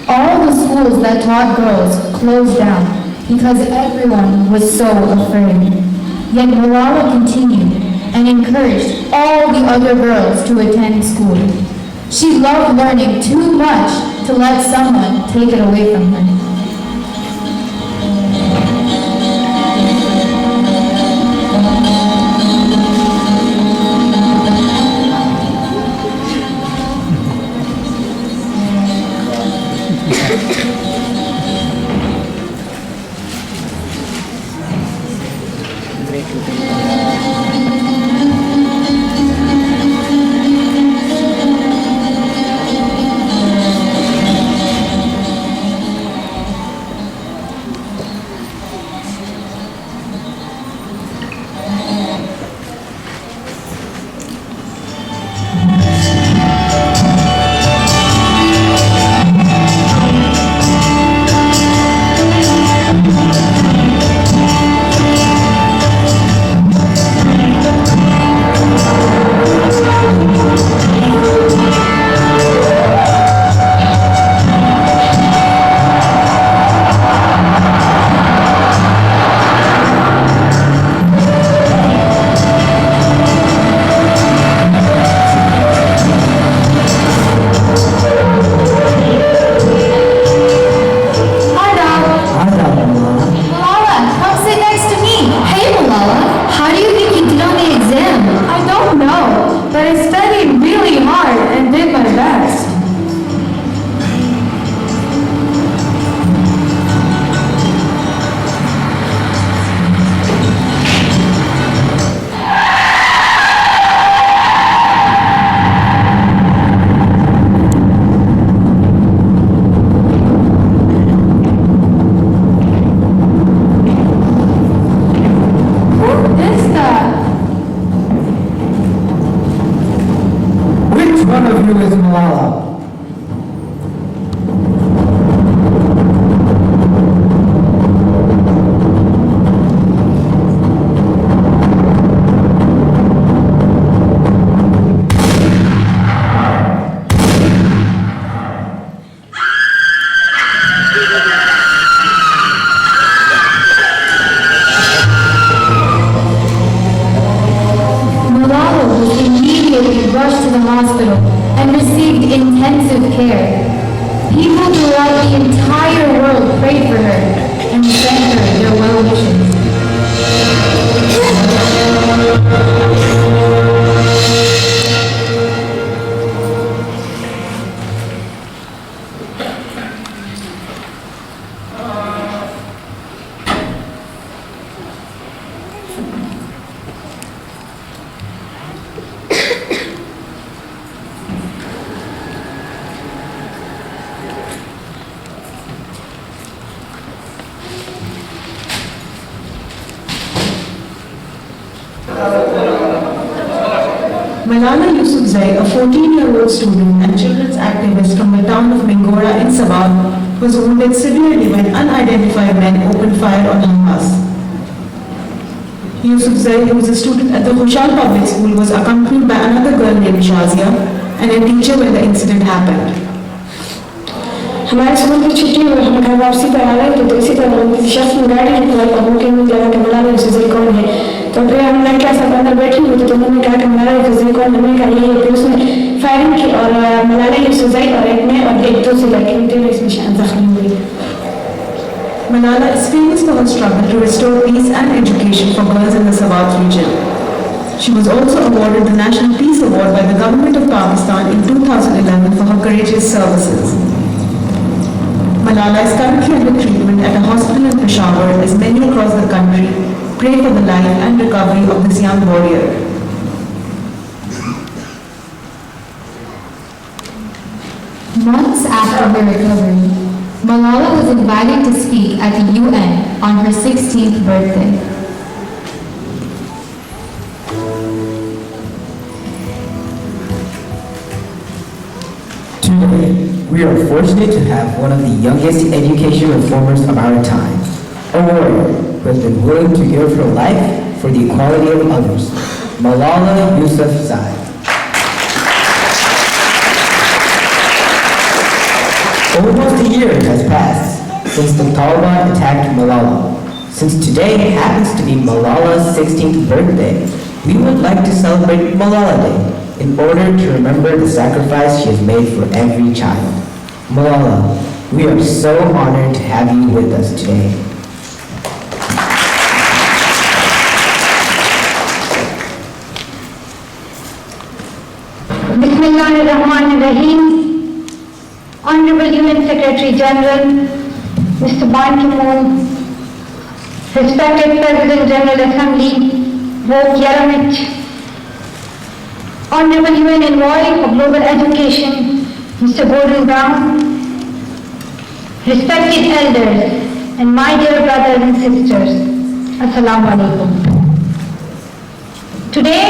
All the schools that taught girls closed down because everyone was so afraid. Yet Malala continued and encouraged all the other girls to attend school. She loved learning too much to let someone take it away from her. front of you is Malala. Malala was immediately rushed to the hospital and received intensive care. People throughout the entire world prayed for her and sent her their well wishes. Malala Yousafzai, a 14-year-old student and children's activist from the town of Mingora in Sabah, was wounded severely when unidentified men opened fire on her house. Yousafzai, who was a student at the Khushal Public School, was accompanied by another girl named Shazia and a teacher when the incident happened. हमारे school की छुट्टी हुई, हम घर वापसी पर आ रहे थे तो इसी तरह किसी शख्स ने गाड़ी निकाली और मुझे लगा कि मलाला यूसुफज़ई कौन है। तो फिर हम लड़कियां सब अंदर बैठी हुई थी तो उन्होंने कहा कि मलाला यूसुफज़ई कौन है। मैंने कहा ये फिर उसने फायरिंग की और मलाला यूसुफज़ई और एक दो से लड़की थे इसमें जख्मी हुई। Malala is famous for her struggle to restore peace and education for girls in the Swat region. She was also awarded the National Peace Award by the government of Pakistan in 2011 for her courageous services. Malala is currently under treatment at a hospital in Peshawar as many across the country pray for the life and recovery of this young warrior. Months after her recovery, Malala was invited to speak at the UN on her 16th birthday. Today, we are fortunate to have one of the youngest education reformers of our time, a warrior who has been willing to give her life for the equality of others, Malala Yousafzai. Almost a year has passed since the Taliban attacked Malala. Since today happens to be Malala's 16th birthday, we would like to celebrate Malala Day in order to remember the sacrifice she has made for every child. Malala, we are so honored to have you with us today. Bismillahirrahmanirrahim. Honorable UN Secretary General, Mr. Ban Ki-moon, respected President General Assembly, Vogue Yaramich, Honorable UN Envoy for Global Education, Mr. Gordon Brown, respected elders, and my dear brothers and sisters, Assalamu alaikum. Today,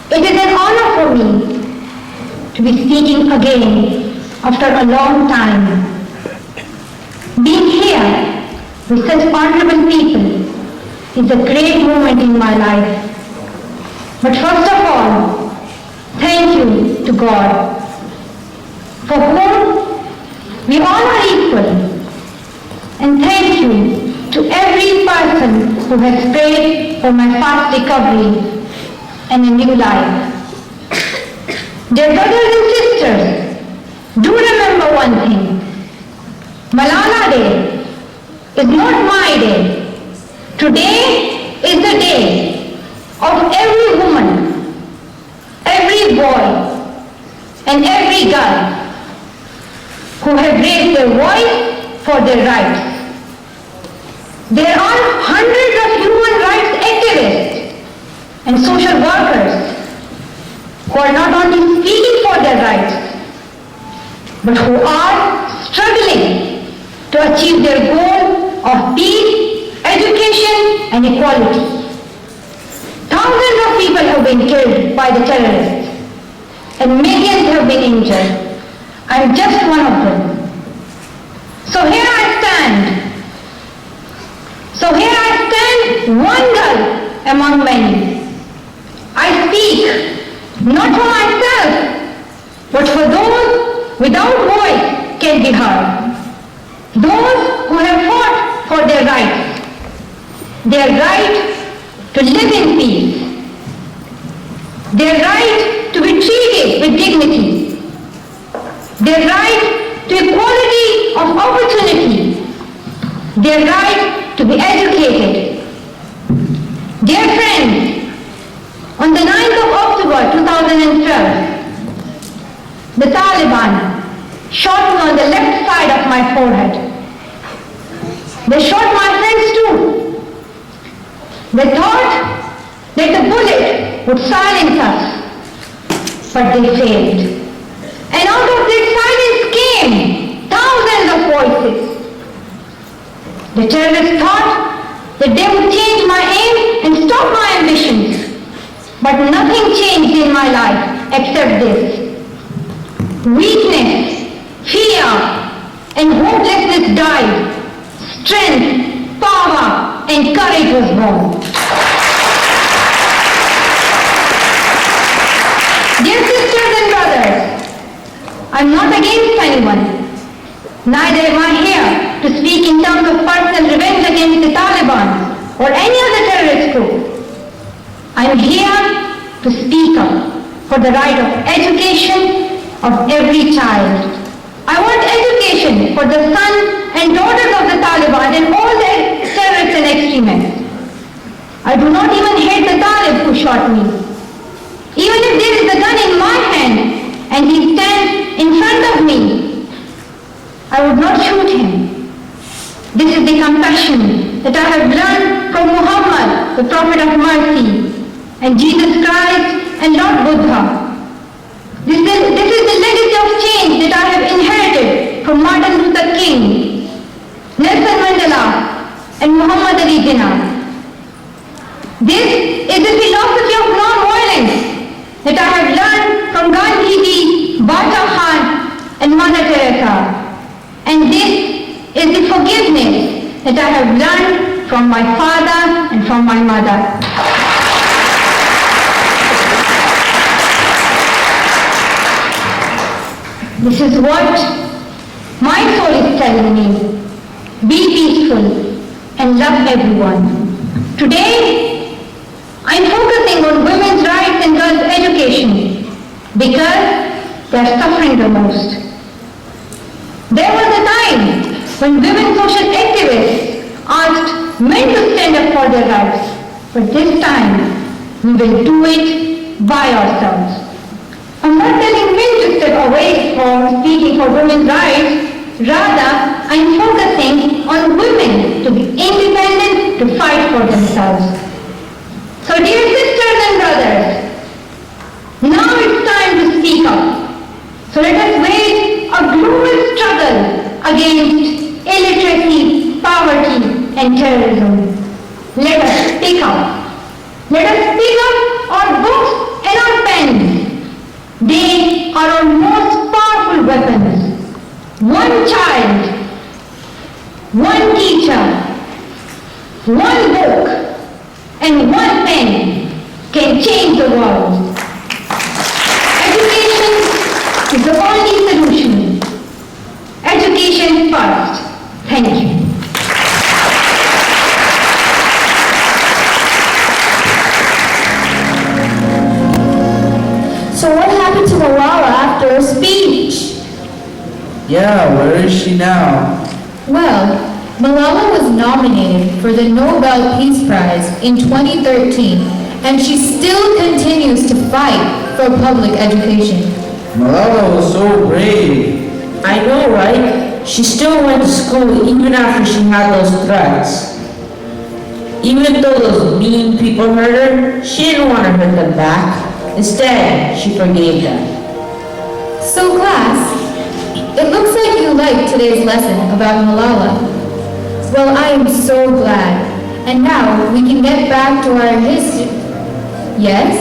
it is an honor for me to be speaking again after a long time. Being here with such honorable people is a great moment in my life. But first of all, thank you to God, for whom we all are equal. And thank you to every person who has prayed for my fast recovery and a new life. Dear brothers and sisters, do remember one thing. Malala Day is not my day. Today is the day of every woman, every boy, and every girl who have raised their voice for their rights. There are hundreds of human rights activists and social workers who are not only speaking for their rights, but who are struggling to achieve their goal of peace, education, and equality. Thousands of people have been killed by the terrorists, and and millions have been injured. I'm just one of them. So here I stand. One girl among many. I speak not for myself, but for those without voice can be heard. Those who have fought for their rights. Their right to live in peace. Their right to be treated with dignity. Their right to equality of opportunity. Their right to be educated. Dear friends, on the 9th of October 2012, the Taliban shot me on the left side of my forehead. They shot my friends too. They thought that the bullet would silence us, but they failed. And out of that silence came thousands of voices. The terrorists thought that they would change my aim and stop my ambitions. But nothing changed in my life except this. Weakness, fear, and hopelessness died. Strength, power, and courage was born. Dear sisters and brothers, I'm not against anyone. Neither am I here to speak in terms of personal revenge against the Taliban or any other terrorist group. I'm here to speak up for the right of education of every child. I want education for the sons and daughters of the Taliban and all the terrorists and extremists. I do not even hate the Talib who shot me. Even if there is a gun in my hand and he stands in front of me, I would not shoot him. This is the compassion that I have learned from Muhammad, the Prophet of Mercy, and Jesus Christ and Lord Buddha. This is the legacy of change that I have inherited from Martin Luther King, Nelson Mandela, and Muhammad Ali Jinnah. This is the philosophy of non-violence that I have learned from Gandhiji, Bhajanas, and Mother Teresa. And this is the forgiveness that I have learned from my father and from my mother. This is what my soul is telling me. Be peaceful and love everyone. Today, I am focusing on women's rights and girls' education because they are suffering the most. There was a time when women social activists asked men to stand up for their rights, but this time we will do it by ourselves. I'm not telling men to step away from speaking for women's rights, rather I'm focusing on women to be independent, to fight for themselves. So dear sisters and brothers, now it's time to speak up. So let us wage a global struggle against illiteracy, poverty, and terrorism. Let us speak up. Let us pick up our books and our pens. They are our most powerful weapons. One child, one teacher, one book, and one pen can change the world. Education is the only solution. Education first. Thank you. So what happened to Malala after her speech? Yeah, where is she now? Well, Malala was nominated for the Nobel Peace Prize in 2013, and she still continues to fight for public education. Malala was so brave. I know, right? She still went to school even after she had those threats. Even though those mean people hurt her, she didn't want to hurt them back. Instead, she forgave them. So class, it looks like you liked today's lesson about Malala. Well, I am so glad. And now we can get back to our history. Yes?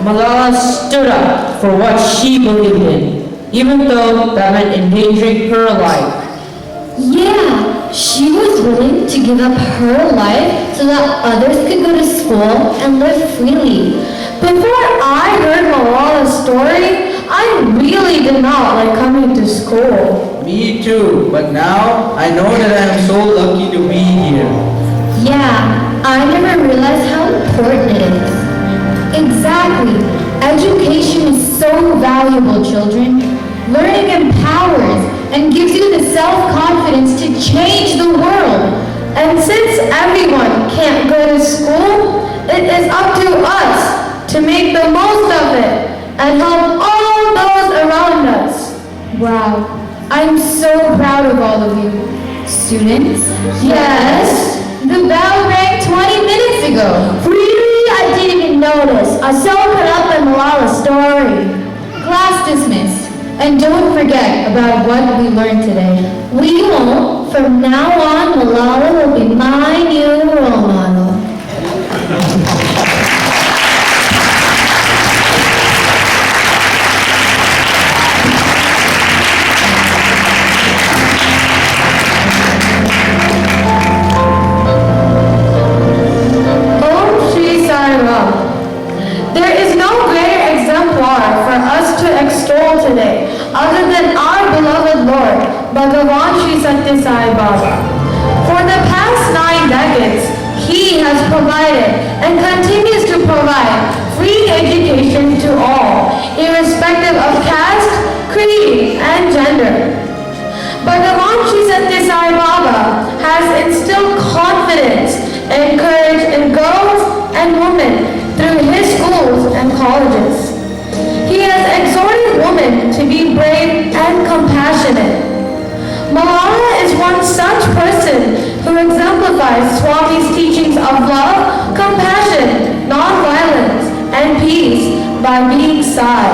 Malala stood up for what she believed in, even though that meant endangering her life. Yeah, she was willing to give up her life so that others could go to school and live freely. Before I heard Malala's story, I really did not like coming to school. Me too, but now I know that I am so lucky to be here. Yeah, I never realized how important it is. Exactly. Education is so valuable, children. Learning empowers and gives you the self-confidence to change the world. And since everyone can't go to school, it is up to us to make the most of it and help all those around us. Wow, I'm so proud of all of you. Students? Yes? The bell rang 20 minutes ago. Really? I didn't even notice. I so caught up in Malala's story. Class dismissed. And don't forget about what we learned today. We won't. From now on, Malala will be my new role model. There is no greater exemplar for us to extol today other than our beloved Lord, Bhagavan Sri Satya Sai Baba. For the past 9 decades, He has provided and continues to provide free education to all, irrespective of caste, creed, and gender. Bhagavan Sri Satya Sai Baba has instilled confidence and courage in girls and women through his schools and colleges. He has exhorted women to be brave and compassionate. Malala is one such person who exemplifies Swami's teachings of love, compassion, nonviolence, and peace by being Sai.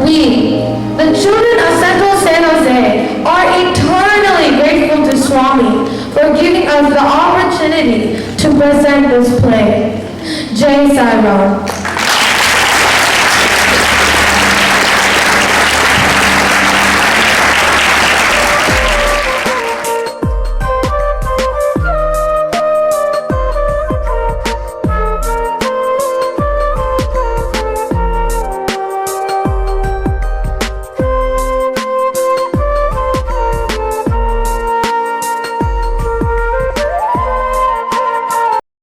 We, the children of Central San Jose, are eternally grateful to Swami for giving us the opportunity to present this play. Jai Sai Ram.